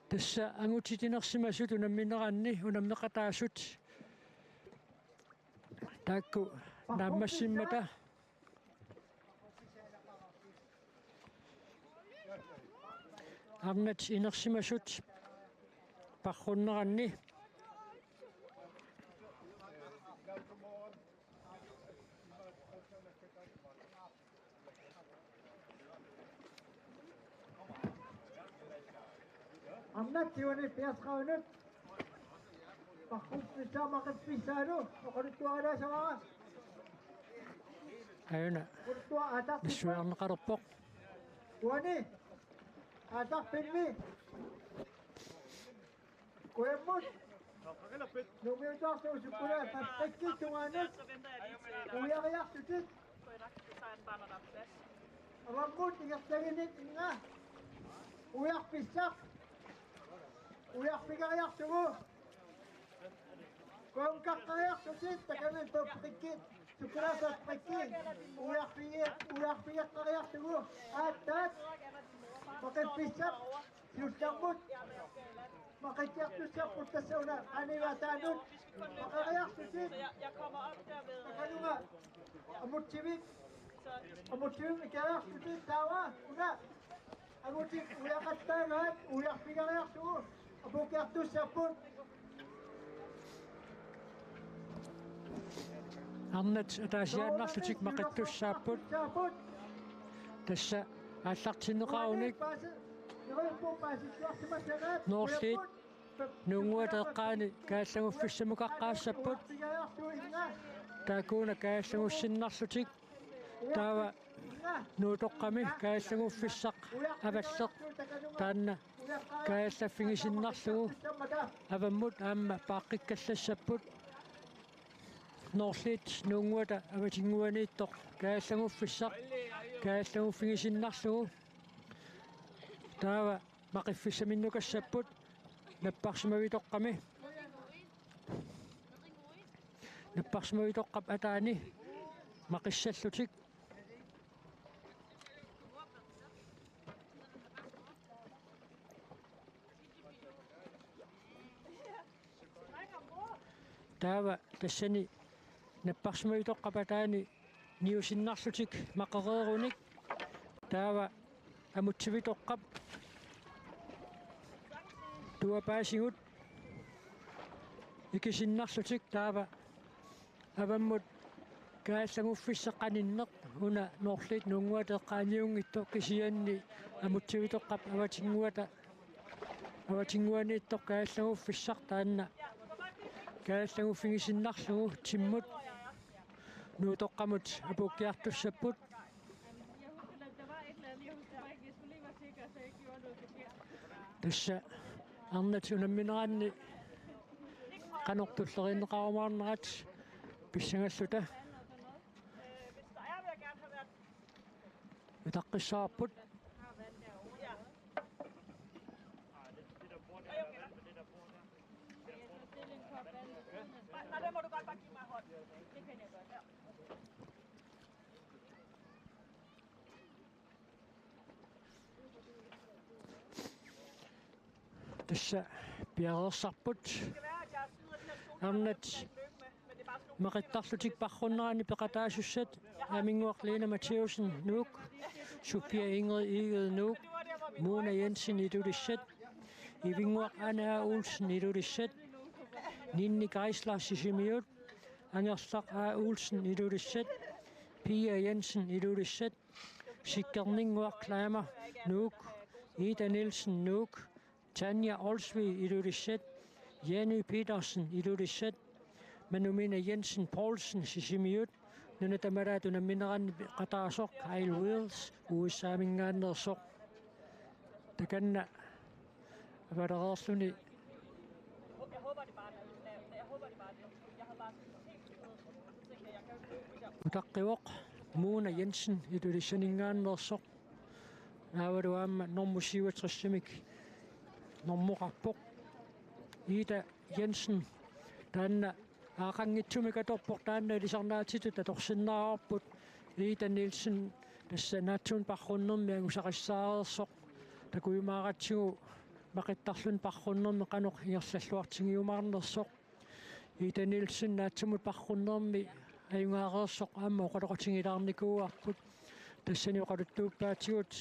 Tassa angutitinersimasut unammineranni unammeqataasut. Taakku naammassimmata. Arnat inersimasut parrunneranni. Amnat tiwani piasqaunut. Paqquppissa maqippissaanu oqoruttuaqala samaa. Ayuna. Qurtua ataq. Nissuarneqarerpoq. Tuani. Ataq pilmi. Kuemmut. Numiutaartu usukula pappikki tuanut. Uyariartutit. Avammut igertaginit inga. Uyarpissaq. Uyarpigariartugu. Kuamkaqqariartutit takanan toppikkit. Sukulaasappikki. Uyarpigeqqariartugu. Aattaat. Maqippisaq. Siustarmut. Maqittiartussapput tassauna anilaataanut. Maqariartutit. Takanunga. Amutsivik. Amutsivik ikariartutit taawa. Una. Amutsivik uyaqattaagaat. Uyarpigariartugu. Apukiartussapput. Arnat ataasiaannarlutik maqittussaaput. Tassa ааллартинеқарунник Noorliit нунгуатеққаани кааллагуффиссамукаққаассаппут таакуна кааллагуссиннарлутик таава нуутоққами кааллагуффиссақ аваллеқ таанна кааллаффигисиннарлугу аваммут аама пааққиккаллассаппут Noorliit нунгуата аватингуанииттоқ кааллагуффиссақ кааллагуффигисиннарлугу таава мақиффиссаминнукассаппут наппарсимавитоққами наппарсимавитоққап атаани мақиссаллутик таава тассани наппарсимавитоққап атаани ниусиннарлутик мақерееруник таава амутсивитоққап туапаасигут икисиннарлутик таава аваммут кааллагуффиссаққаниннеқ уна Noorliit нунгуатеққааниунгитто кисианни амутсивитоққап аватингуата аватингуанииттор кааллагуффиссартаанна кааллагуффигисиннарлугу тиммут нуутоққамут апуккиартуссаппут тасса арнатунамминераанни канортуллеринеқарумаарнерат писсангаллута утаққиссаарпут тасса пиарерсарпут арнат мақиттарлутик парруннерани пеқатаасуссат амингуарлина Матеусен нук Sofia Ingrid Egede Nuuk Mona Jensen idulissat ивингуақ Анаа Олсен идулissat Ninni Geisler Sisimiut Angersaq A Olsen idulissat Pia Jensen idulissat Sikkerninguaq Klamer Nuuk Ida Nielsen Nuuk Tanja Olsvig idulissat Jenny Petersen idulissat Manumina Jensen Poulsen Sisimiut Nuna tamaratuna mineran qataasoq Kyle Wills uusaamingaannersoq takanna avareerluni utaqqivoq Mona Jensen idulissaniingaannersoq naavaluaamma normusiuatrassamik normuqarpoq Ida Jensen taanna аақангитсумикаторпор таанна илисарнаатитут аторсиннаарпут Ida Nielsen тассанаатсуун парруннерми агусақиссаарерсоқ такуимааратсигу мақиттарлун парруннерми қанеқ иерллаллуартигиумаарнерсоқ Ida Nielsen наатсумут парруннерми аюнгаареерсоқ аама оқалоқатигилаарникууарпут тассаниоқалуттууппаатигут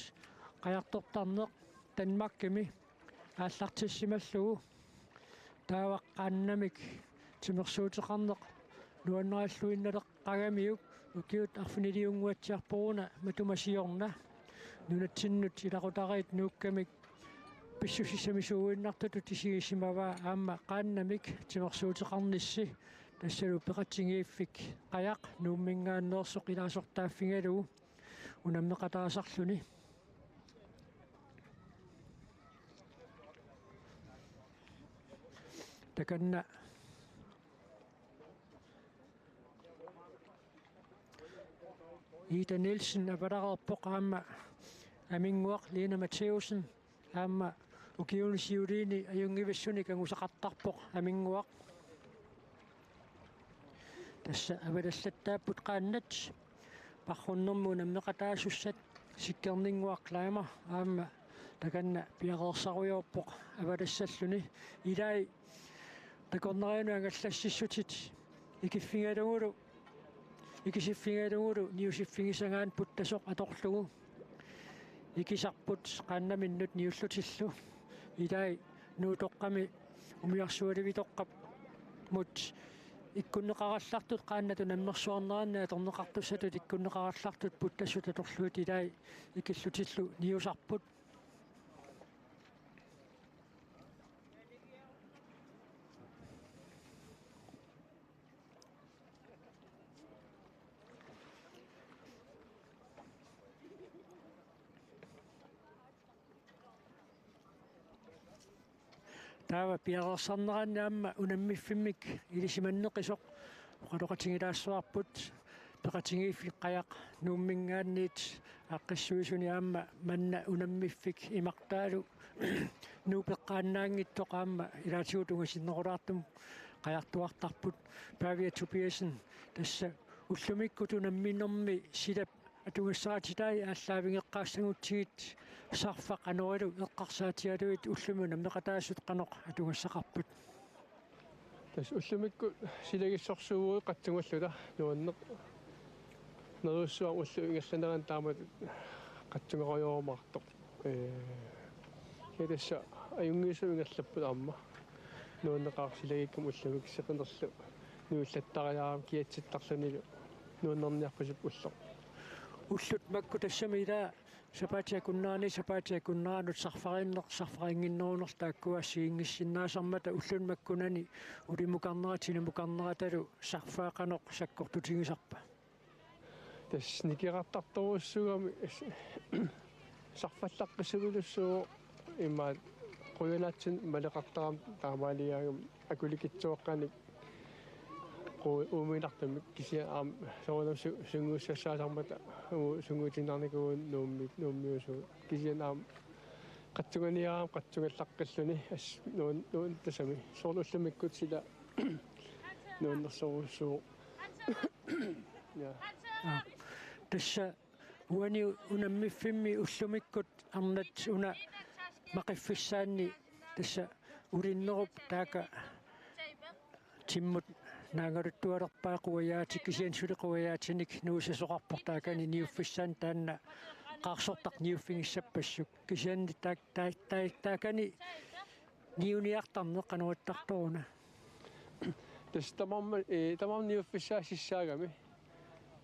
қаяртортарнеқ Данмаркими ааллартиссималлугу тааваққааннамик тимерсуутеқарнеқ нуаннераллуинналеқ қагамиук укиут арфинилиунгуатсиарпоруна матумасиорна нунатсиннут илақутарит нууккамик писсусисамисууиннартуту тисигисимава аама qaannamik тимерсуутеқарнissi тассалу пеқатсигииффик қаяқ нууммингааннерсоқ илаасортааффингалугу унаммеқатаасарлуни таканна Ida Nielsen апаларерпоқ аама амингуақ Lena Mateusen аама укиунисиулиини аюнгивиссуни кангусақартарпоқ амингуақ тасса авалаллаттааппут qaannat парруннэрму наммеқатаасуссат сиккернингуақ клаама аама таканна пиареерсаруйорпоқ авалассаллуни илай такорнериану ангаллассиссутит икиффингалугулу икисиффингалугулу ниусиффигисагаан путтасоқ аторлугу икисарпут qaannamиnnут ниуллутиллу илай нуутоққами умиарсуаливитоққап мут иккуннеқараллартут qaannату наммерсуарнераанна аторнеқартуссатут иккуннеқараллартут путтассут аторлуут илай икиллутиллу ниусарпут таава пиареерсарнераанна аама унаммиффиммик илисиманнеқисоқ оқалоқатигилаассуарпут пеқатигииффи қаяқ нууммингаанниит аққиссуисуни аама манна унаммиффик имартаалу нуупеққааннаангиттоқ аама илаатигутунгасиннеқулаартум қаяртуартарпут Pavia Tobiasen тасса уллумиккуту намминнэрми силап атугассаатитай ааллаавингеққаассагутсигит сарфақ анорилу эққарсаатиалуит уллуму наммеқатаасут қанеқ атугассақарпут тас уллумикку силагиссорсуугуи қатсугаллута нуаннеқ нерууссуа уллу ингерланеран таамат қатсугериоормаартоқ кедасса аюнгиусу ингерлаппут аама нуаннеқарсилагиккум уллумик сеқинерлу нууллаттариаарам киатситтарлунилу нуаннерниарпасуп уллоқ уллут макку тассамила Sapatia kunnaanut sarfaringinnoruner taakkuassiingissinnaasarmata ullunmakkunani ulimukarneraatilu sarfaaqanoq sakkortutigisarpa. Tas nikirattartorussugami sarfallaqqisugulussuo imma qoyalaatsin maleqartaram taamaaliaagam akulikitsuoqqanik uuminartamik kisia soonam sunguussassaasaarmata sunguutinarnikuun nuummiusu kisianaam qatsuganiaram nuun tasami soorlullamikkut sila nuunnersorussuu ja tassa uani unammiffimmi ullumikkut arnat una maqiffissaanni tassa ulinnerup taaka timmut naangaruttualerpaaquayaati kisiansuliquayaatinik nuusasoqarportaakani niuffissaan taanna qaarsortaq niuffingissappassuk kisianni taakani niuniartarneq qanuattartoruna tas tamam niuffissaassissaagami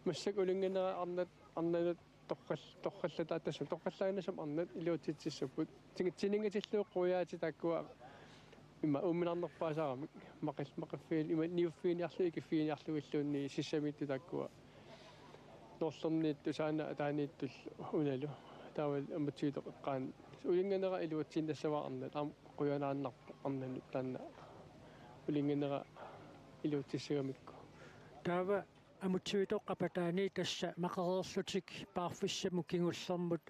масsak улингэнера арнанут торқаллата атасу тоққаллаагнасам арнат илуутитсиссаппут тингатсилуоқ қуяати таккуа имма умминарнерпаасаарами мақиффиил има ниуффииниарлу икиффииниарлуиллуунни сиссамитту таккуа норлерниитту саана таанииттул уналу таавал аматсиитоққаан улингэнера илуутсиннассаваа арнат аам қуянааннарпо арнанут таанна улингэнера илуутсиссагамикку таава амутсуитоққапатаани тасса мақерерлутик паарфиссаму кингуллермут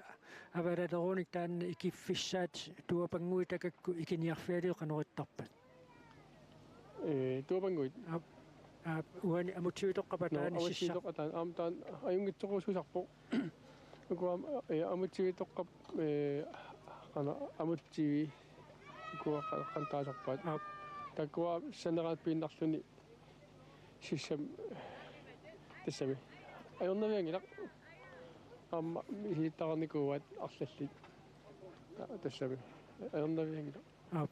авалалеруник таанна икиффиссаат туапангуи такакку икиниарфиалиу канериттарпат туапангуит уани амутсуитоққапатаани сиссаа аамтаан аюнгитсорусусарпо укуам амутсуитоққап ана амутсиви укуа қантаасарпаат таккуа санераат пииннарлуни сиссам тассами айорнавиангила амма хиттарникуат арлаллит тассами айорнавиангила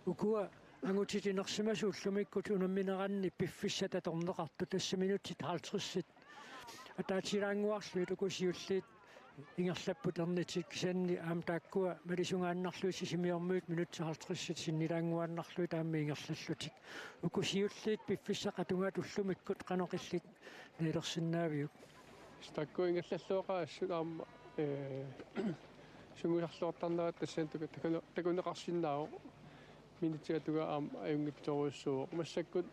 укуа ангутитинерсимасууллумиккут унамминеранни пиффиссата торнеқарту тассаминутсит 50-сит атаатилаангуарлуит укусиуллиит ингерлаппут эрнитик санни аам тааккуа малисунгааннарлуи сисимиормуит минутси 50-сит синнилаангуаннарлуи таамми ингерлаллутик укусиуллиит пиффиссақатунгаат уллумиккут каноқиллит нелерсиннаавиук стакку ингерлаллуоқаа ассугаама сунгуларлуортарнерат тассаантука такунеқарсиннааву минутсиатуга аам аюнгитсоруссуу массаккут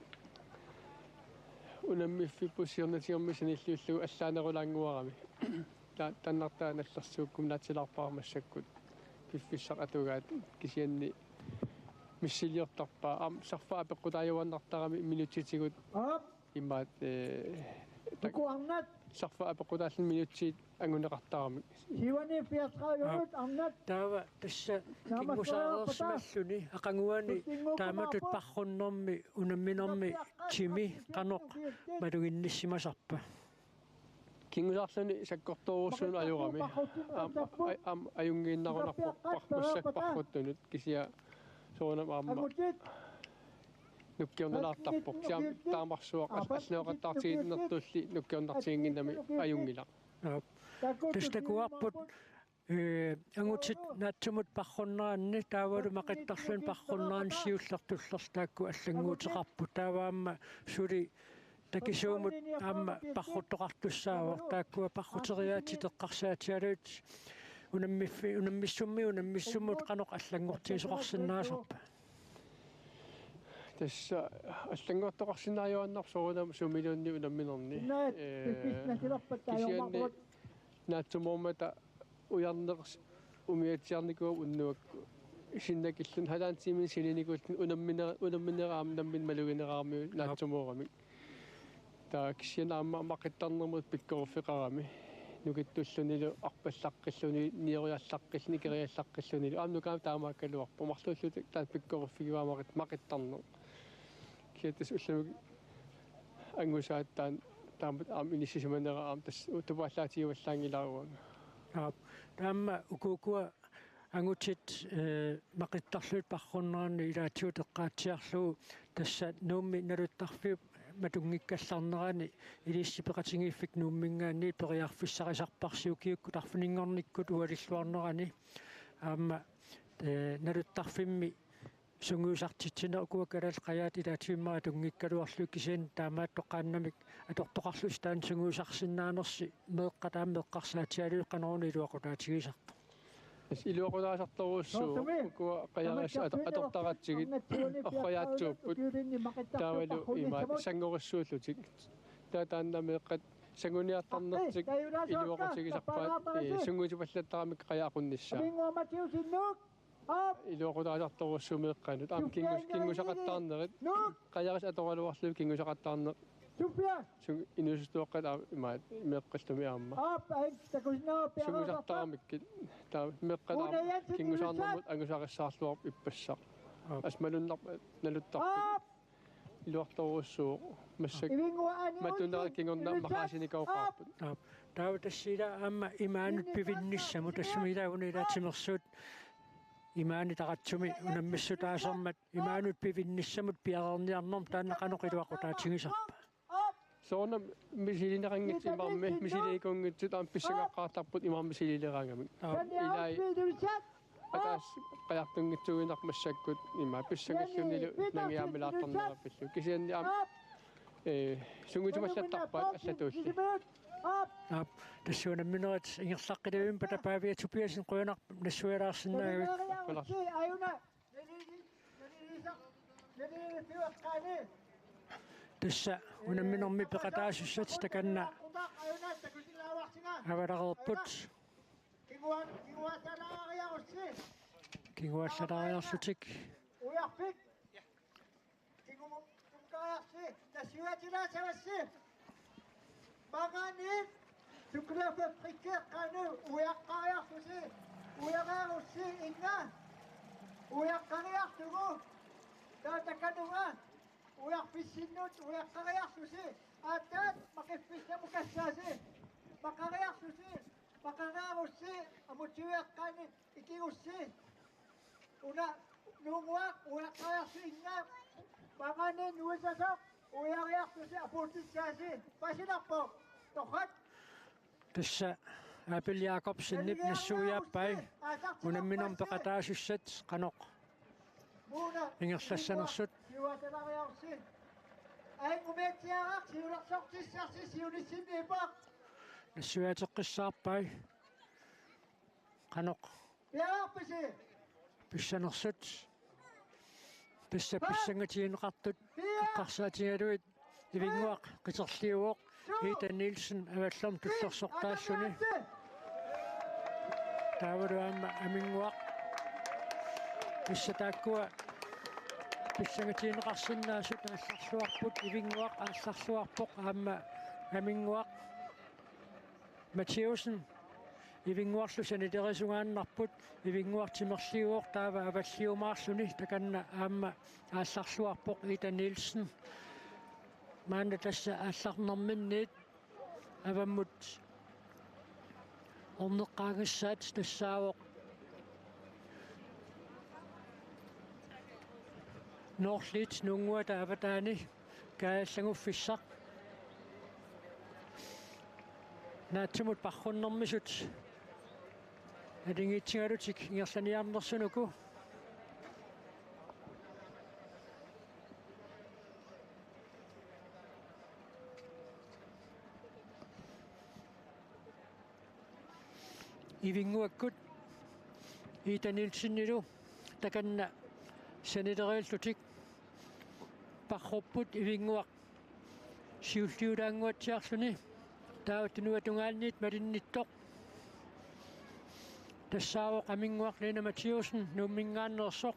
унаммиффиппуссиорнатиорми саниллиуллугу аллаанерулаангуарами таннартаа наллерсууккум наатсилаарпаамассаккут пиффиссақ атугаат кисианни миссилиортарпаа аам сарфаа пеққутаажуаннартарами минутситигут иммаат Такуарнат сарфаа пеққутааллин минутсиит ангунеқартарами сивани фиасраажунут арнат таава тасса кингусаарерсималлуни ақангуани тааматут парруннэрми унамминерми тими қаноқ малугинниссимасарпа кингусаарлуни саккорторуссуну ajurami ам аюнгииннарунарпо пармассак пархуттунут кисия соонам аама нуккиорнелаартарпоқ сиам таамарсуақ аллеоқаттаартигиннертулли нуккиорнартигингинами аюнгила тастакуарпут ангутит наатсумут парруннеранни таавалу мақиттарлун парруннеран сиуллертуллертаакку аллангуутеқарпут тааваама сули такисуумут аама парруттоқартуссаавар тааккуа паррутериаатитеққарсаатиалуут унаммиссуммут қаноқ аллангортигисоқарсинаасарпа тасса аллангортоқарсинааюаннар соонам сумилуунни унамминерни кисианни наатсумормата уярнеқс умиатсиарникуу уннуакку синнакиллун халаантимин силиникууллун унамминераам наммин малугинераарми наатсумоорами та кисианаама мақиттарнермут пиккоруффеқарами нукиттуллунилу арпаллаққиллуни ниориаллаққиллни кириаллаққиллунилу аамнукаам таамааккалуарпу марлууллут таат пиккоруффигуамақит мақиттарнер киатас уллуми ангусааттаан таамат аам инисисиманера аам тас утупааллаатигуаллаангилааруага таама укуукуа ангутит мақиттарлуут парруннеранни илаатиутеққаатсиарлугу тасса нуумми налуттарфиуп матунгиккалларнерани илиссипеқатингииффик нууммингаанни периарфиссарисарпарсиукиукку тарфинингорниккут уалиллуарнерани аама налуттарфимми сунгуусартитсинеркуа калал қаят илаатиммаа тунгиккалуарлу кисиан таамааттоққааннамик атортоқарлус таан сунгуусарсиннаанерси меэққатаам меэққарсаатиалуиққанеруни илуақутаатигисарта илуақутаасарторуссуу куа қаярис атортаратсигит орқаяатсууппут таавалу има сангориссууллутик таатаанна меэққат сангуниартарнертик илуақутигисарпаат сунгуутипаллаттарамик қаяақуннissaа илуақутаасарторуссуу меэққанут аам кингусақаттаарнерит қаярис аторалуарлу кингусақаттаарнер инусустуоққат има меэққаллуми аама сунгусартаарамиккит таа меэққалаа кингусаарнермут ангусариссаарлуарп иппассақ асмалуннар налуттарпут илуарторуссуу массак матунера кингорна махаасиникаоқарпут таа тассила аама имаанут пивинниссаму тассумилаагуни илаатимерсуут имаани таратсуми унаммиссутаасармат имаанут пивинниссамут пиарерниарнерм тааннақанеқилуақутаатигисарпа соона мисилинерангитсимарми мисиликунгитсут аам писсагаққартарпут имарми силилераангами илай атас қаяртунгитсуинар массаккут има писсагаллунилу нангиаамилаартарнераппиллу кисианни аам сунгутималлаттарпаат аллатуулли тассуунамминерат ингерлаққилуим патапаавиа тупиасин қуянар нассуялаарсинаагавит тасса унамминерми пеқатаасуссат таканна аварарерпут кингуассалаариарсутик уярпик кингумуккариарси тассуатилаасавасси маганит суккулаффриккеэккаану уяққариарсуси уяраарусси инна уяққариартугу таатакануга уярписсиннут уяққариарсуси аатаат мақиффиссамукассааси мақариарсуси мақараарусси амутсуяққаани икигусси уна нугуақ уяққариарси инна маганит нуисасақ уяриартуси апуутиссааси пасиларпо тохат тасса апил Якобсиннип нассуяаппай унамминерм пеқатаасуссат қаноқ ингерлассанерсут сиуаталариарси айгумеэтиарак сиуларсортиссарси сиулиссиннипа нассуяатеққиссаарпай қаноқ яарписи писсанерсут тасса писсангатиинеқартут эққарсаатингалуит ивингуақ қитерлиуоқ Ida Nielsen аваллам туллерсортаассуни таавалуаама амингуақ писсатааккуа писсангатиинеқарсиннаасут аалларлуарпут ивингуақ аалларлуарпоқ аама амингуақ Матиусен ивингуарлу санилерисугааннарпут ивингуартимерлиуоқ таава аваллиумаарлуни таканна аама аалларлуарпоқ Ida Nielsen маана тасса аалларнэрминниит аваммут орнеққаагиссаат тассаавоқ ноорлит нунгуа тааватаани кааллагуффиссақ наатсумут парруннэрмисут алингитсигалутик ингерланиарнерсунуку ивингуаккут Ida Nielsenилу таканна санилериаллутик парруппут ивингуақ сиуллиулаангуатсиарлуни тааваттунуатунгаалниит малинниттоқ тассаавоқ амингуақ Лена Матиусен нууммингааннерсоқ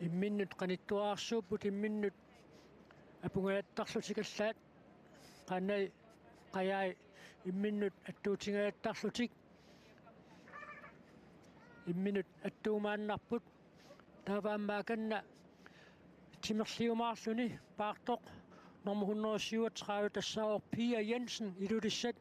имминнут каниттуаарсууппут имминнут апунгааттарлутикаллаат qanai qayai imminnut attuutigaattarlutik imminut attuumaannarput taavaammaa kanna Simmerliumaarluni paartoq nummer 137 tassaor Pia Jensen iludissat.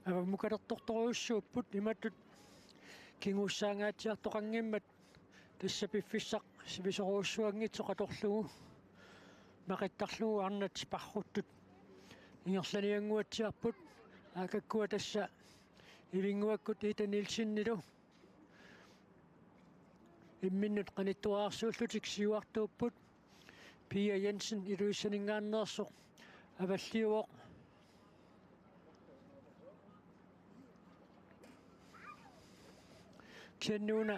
Ava mukalertortoruussuupput imattut kinguussaangaatiartoqanngimmat тассапиффиссақ сивисоруuссуангитсоқаторлугу мақиттарлугу арнат парруттут ингерланиангуатсиарпут аакаккуа тасса илингуаккут итанилсиннилу имминнут қаниттуаарсууллутик сиуартууппут Pia Jensen илуиссанингааннеерсоқ аваллиуоқ кианнууна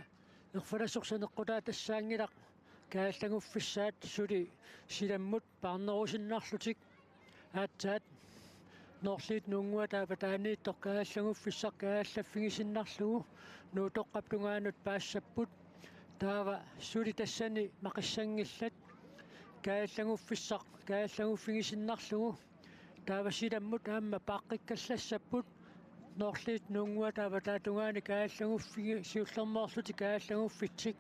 ерфаласорсанеққутаа тассаангилақ кааллагуффиссаат сули силаммут паарнерусиннаарлутик аатсаат ноорлиит нунгуатаа патаанииттор кааллагуффиссақ кааллаффигисиннарлугу нуутоққаптунгаанут паассаппут таава сули тассани мақиссангиллат кааллагуффиссақ кааллагуффигисиннарлугу таава силаммут аама пааққиккаллассаппут ноорлиит нунгуатаа патаатунгаани кааллагуффиги сиуллермоорлути кааллагуффитсик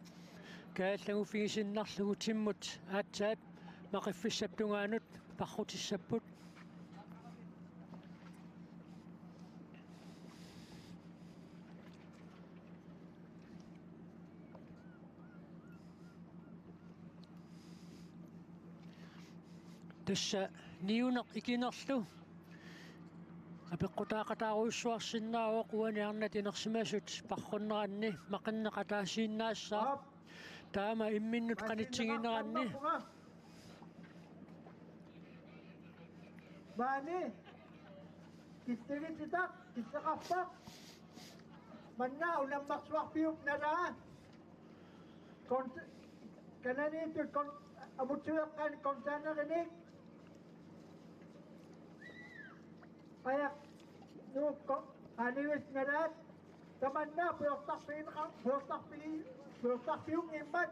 кааллагуффигисиннарлугу тиммут аатсаат мақиффиссаптунгаанут паррутиссаппут тасса ниунеқ икинерлу апеққутаақатааруйссуарсиннаавоқ уаниарнат инерсимасут парруннеранни мақиннеқатаасииннаассаа таама имминнут қанитсигинеранни Bani, kittigititak, kittakappak. Manna, unang makswak piyok na raan. Kananito, amutsuyak kan, konsana kanik. Ayak, aniwis na raan. Tamanna, puyoktak piyok imbat.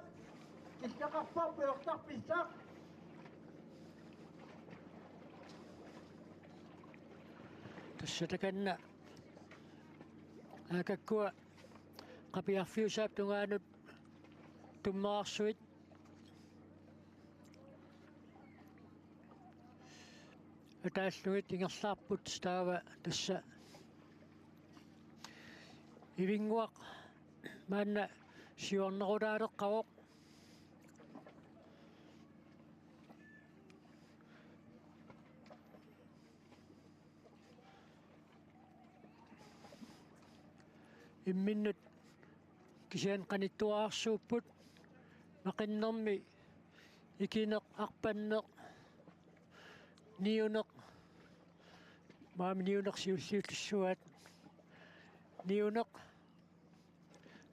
Kittakappak, puyoktak pisak. тассатаканна аакаккуа қапиарфиусааптунгаанут туммаарсуит атааллугит ингерлаарпут таава тасса ивингуақ маанна сиорнерулаалеққавоқ имминнут кисиан қаниттуаарсууппут мақиннерми икинеқ арпаннеқ ниунеқ маами ниунеқ сиуллиуллуссуат ниунеқ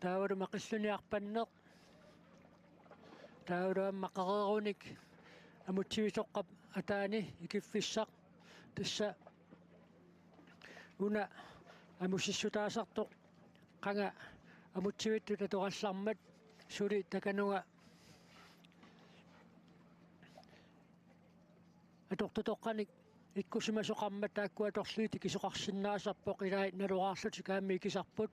таавалу мақиллуни арпаннеқ таавалу аммақарееруник амутсивисоққап атаани икиффиссақ тасса уна амусиссутаасартоқ qanga amutsuittu tatuqallarmat suli takanunga atortutoqqanik ikkusimasoqarmat taakkua torluiti kisoqarsinnaasarpoq ilaait naluqaarluti kaammi ikisarput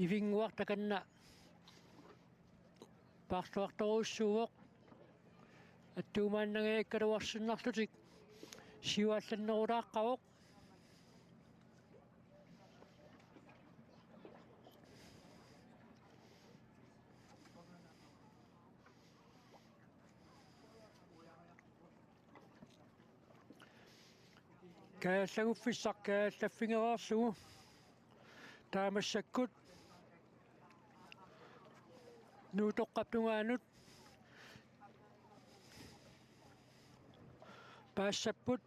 ivinguaq takanna paartuartoruussuuvoq аттуумааннагиаккалуарсиннарлутик сиуалланнерулааққавоқ кааллагуффиссақ кааллаффингераарлугу таамассаккут нуутоққаптунгаанут паассаппут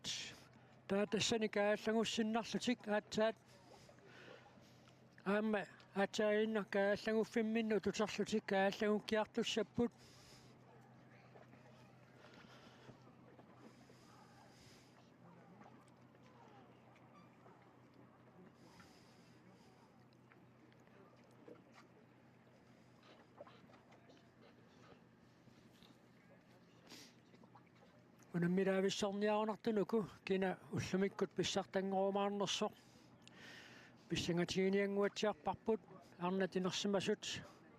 таатассани кааллагуссиннарлутик аатсаат аама атаинна кааллагуффимминну тутерлутик кааллагуккиартуссаппут unammilaavissarniarunnartunuku kina ullumikkut pissartanngorumaanernersoq pissangatiginianguatsiarparput arnatinersimasut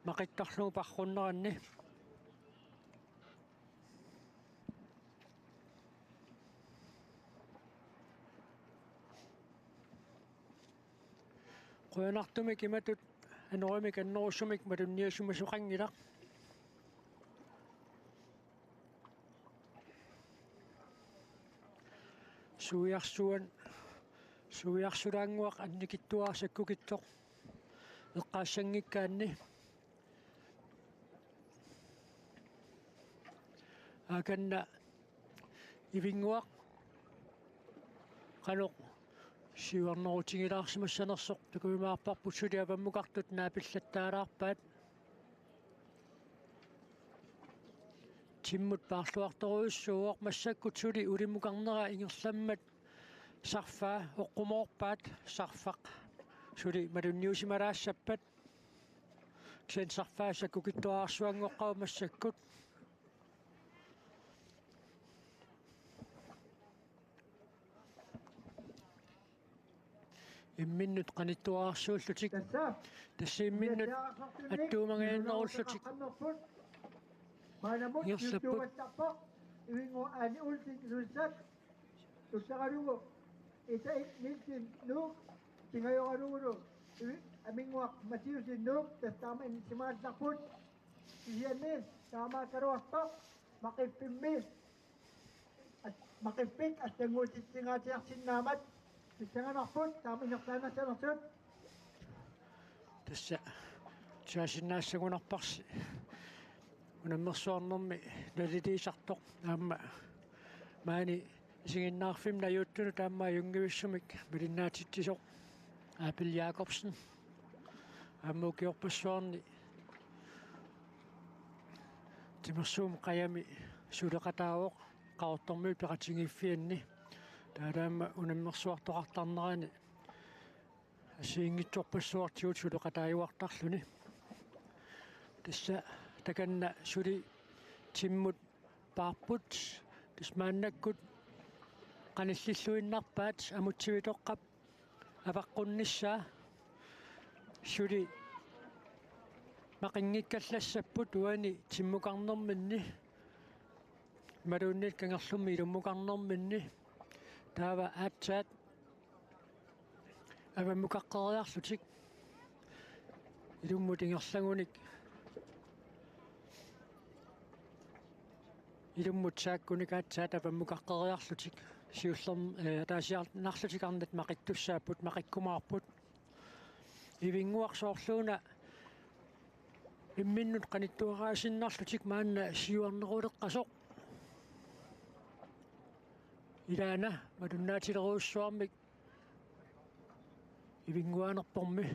maqittarlugu parrunneranni quyanartumik imatut anerimik annerussumik matunniassumasuqangilaq suiarsulaanguaq annikittuaarsakkukittoq eqqaassangikkaanni akanna ivinguaq qaluq siuarnerutigilaarsimassanersoq takuimaarparput suliavammukartut naapillattaalaarpaat timmut paarluartoruissuuq massakkut suli ulimukarnera ingerlammat sarfaa oqqumoorpaat sarfaq suli malunniusimalaassappat sen sarfaassakukittuaarsuangoqqau massakkut imminnut qanittuaarsuullutik tassiimminnut attuumangaannerullutik Manamut Ingserlapput. yuutuumattappoq ivingu aani ultin russat tussaqalugu ita niltin nuuk tingayoqalugulu aminguaq masiusin nuuk tastaama inisimaallaqput isianni taamaakaruartoq maqippik astanguutitsingaatiarsinnaamat tissanganarput taaminertaanassanersut tassa saasinnaassagunarparsi unammersuarnermi nalitiisartoq aamma maani isiginnaarfim najuuttunu taammaa jungiussumik milinnaatittisoq Apel Jacobsen aammuukiorpassuarni timersuum qayami suleqataawoq qaortormui peqatingiffianni taalaamma unammersuartoqartarnerani asiingitsorpassuartigut suleqataajuartarluni tassa takanna suli timmut paarput tismaannakkut qanillilluinnarpaat amutsivitoqqap avaqqunnissaa suli maqinngikkallassapput uani timmukarnerminni maluunnit kangerlummi ilummukarnerminni taava aatsaat avammukaqqeriarlutik ilummut ingerlagunik ilummut saakkunik aatsaat avammukaqqeriarlutik siullerm taasiarnarlutikarnat maqittussaapput maqikkumaarput ivinguarsoorluuna imminnut qanittuaraasinnarlutik maanna siuarneruleqqasoq ilaana malunnaatileruussuarmik ivinguanerpormi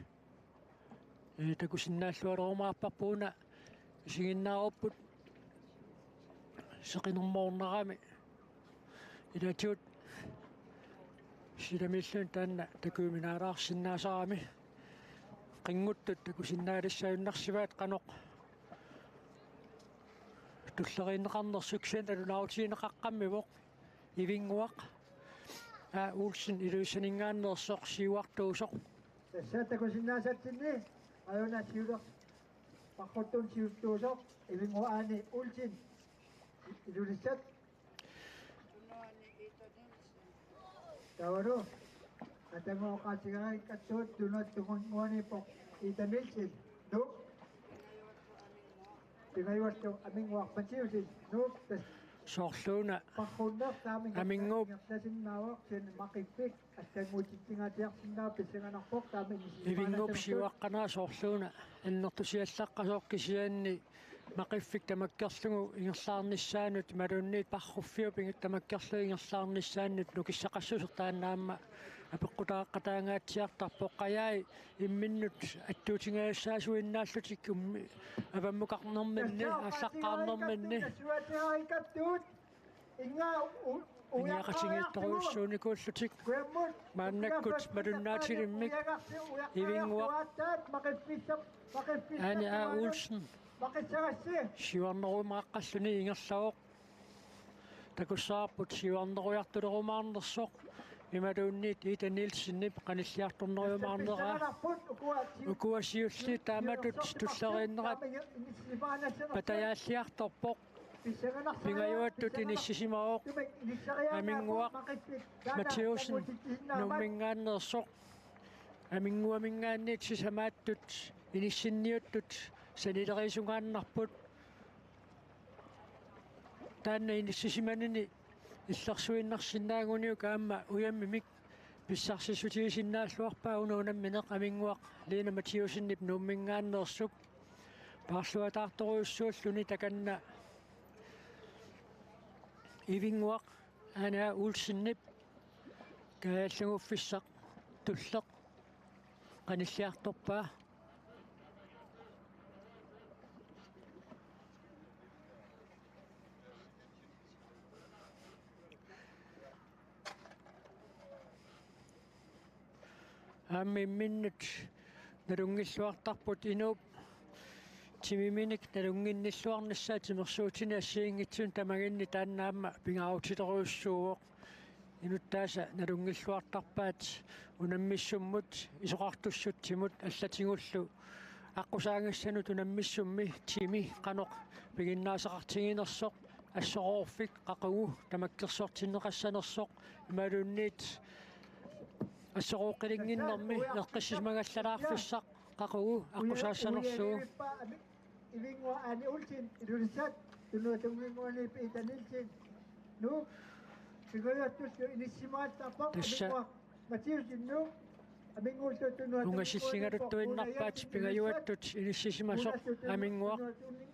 takusinnaallualerumaarparpuuna isiginnaarupput seqinermoornerami ilatiut silamillun taanna takuiminaalaarsinnaasarami qinguttut takusinnaalissajunnersivaat qanoq tulleriinneqarnersuksian talunaarutiineqaqqammivoq ivinguaq uulsin iluissaningaannersoq siuartuusoq tassatakusinnaasatsinni ayuna siuleq paqqottun siuttuusoq ivingu aani ultin ilulissat Tunuani ito Nilsen. tawaru atangoqaatigarai kattuut tunat tukunguanipoq itanilsin nuuk tingayuattu aminguaq masiusin nuuk tas soorluuna parrunneq Aminguup. tasinnaawaq sen maqippik astanguutitsingaatiarsinnaa pissanganarpoq taamin ivinguup siuaqqanaa soorluuna annertusiallaqqasoq kisianni maqiffik tamakkerlugu ingerlaarnissaanut malunniit parruffiup tamakkerlugu ingerlaarnissaannut nukissaqassusertaannaamma apeqqutaaqqataangaatsiartarpoq qayaai imminnut attuutingaassaasuinnaallutik avammukarnerminni аассаққарнерминни суатиарикаттуут инга иниақатингиттаруйссууникууллутик мааннаккут малуннаатилиммик ивингуақ аани Ulsen мақиссагасси сиуарнерумааққаллуни ингерлавоқ takussaarput siuarnerujartulerumaarnersoq imaluunniit Ida Nielsen-nip qanilliartorneriumaarnera ukuasiulli taamatut tusseriinnerat patayaalliartorpoq pingajuattut inissisimauq aminguaq Mathiusen nummingaannersoq aminguamingaanniit sisamaattut inissinniuttut sanilerisungaannarput taanna inississimanini илларсуиннарсинаагуниу каама уяммимик писсарсисутигисиннааллуарпаа унуунамминеқ амингуақ лина матиусиннип нуммингааннерсуп паарлуатаарторуйуссууллуни таканна ивингуақ ана улсиннип кааллагуффиссақ туллеқ qanilliartorpaa аммимминнут налунгиллуартарпут инууп тимиминик налунгинниллуарнассаа тимерсуутини ассиингитсун тамагинни тааннаама пингаутилеруйуссууоқ инуттааса налунгиллуартарпаат унаммиссуммут исоқартуссутсимут аллатингуллу аққусаангассанут унаммиссумми тими қаноқ пигиннаасақартигинерсоқ ассороорфик қақугу тамаккерсортиннеқассанерсоқ ималуунниит ассорооққилингиннэрми эққиссимагаллалаарфиссақ қақугу аққусаассанерсуу ивингуа ани ултин илулисат тунуатунгингуани питанилсин ну сигояттус иниссимааттарпа амингуа матиусинну амингуулту тунуатунгингуани унгасиллингалуттуиннарпаат пигаюаттут иниссисимасоқ амингуа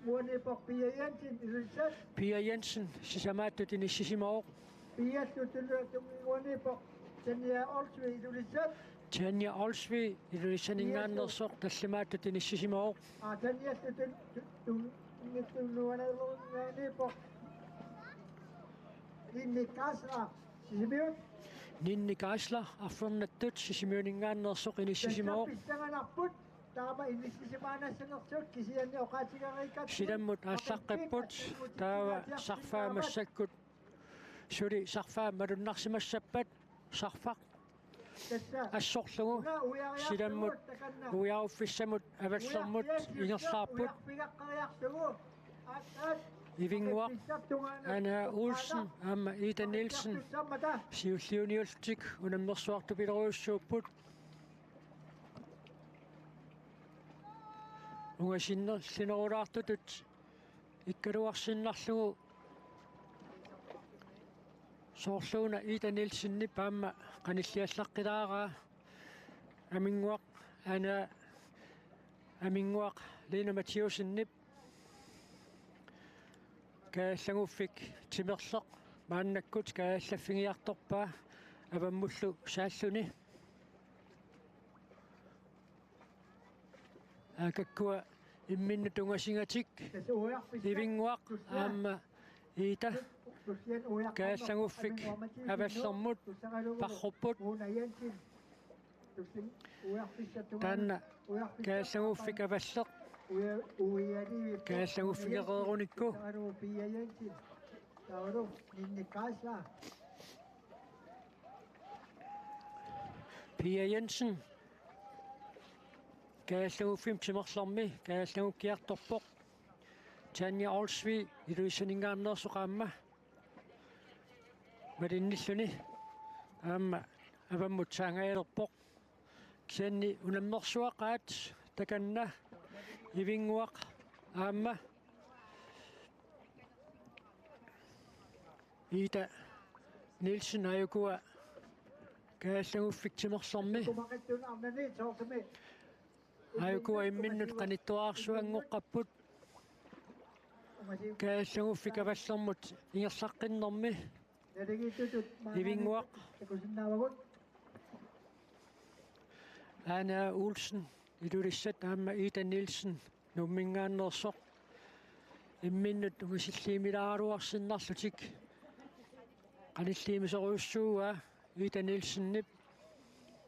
муанипоқ пияянсин илулисат Pia Jensen сисамааттут иниссисимаоқ пиятту тунуатунгингуанипоқ Tanja Olsvig ilulissat. Tanja Olsvig ilulissaninngaannersoq tallimaаттut inissimauq. Tanja tunnuanaluungaanipoq. Ninni Kasla sisimiut. Ninni Kasla affernattut sisimiuningaannersoq inissimauq. Pissanganarput taama inissisimaanassanersuut kisianni oqaatigarikkat. Silammut ааllaqqapput taava sarfaamassakut suli sarfaamalunarsimassappat sarfaq ассорлугу силаммут уяуффиссамут аваллермут ингерлаарпут ивингуақ ана Olsen амма Ida Nielsen сиуллиуниултик унаммерсуарту пилеруйуссууппут унгасиннер синерулаартутут иккалуарсиннарлугу соорлууна Ida Nielsen-ни паама qanilliallaqqilaara амингуақ ана амингуақ Lena Mathiusen-нип кааллагуффик тимерлеқ мааннаккут кааллаффигиарторпаа аваммуллу сааллуни акаккуа имминну тунгасингатик ивингуақ аама Ida кааллагуффик аваллермут парруппут таанна кааллагуффик аваллеқ кааллагуффигерееруникку Pia Jensen кааллагуффим тимерлэрми кааллагуккиарторпоқ Tanja Olsvig илуиссанингааннерсоқаама малинниллуни аама аваммут саангаалерпоқ кианни унаммерсуақаат таканна ивингуақ аама Ida Nielsen аюкуа кааллагуффик тимерлэрми аюкуа имминнут qaниттуаарсуангоққаппут кааллагуффик аваллермут ингерлаққиннэрми ивингуақ ана Olsen илулиссат аама Ida Nielsen нуммингааннерсоқ имминнут угисиллиимилааруарсиннарлутик qanilliimiseruussууа Ida Nielsen-нип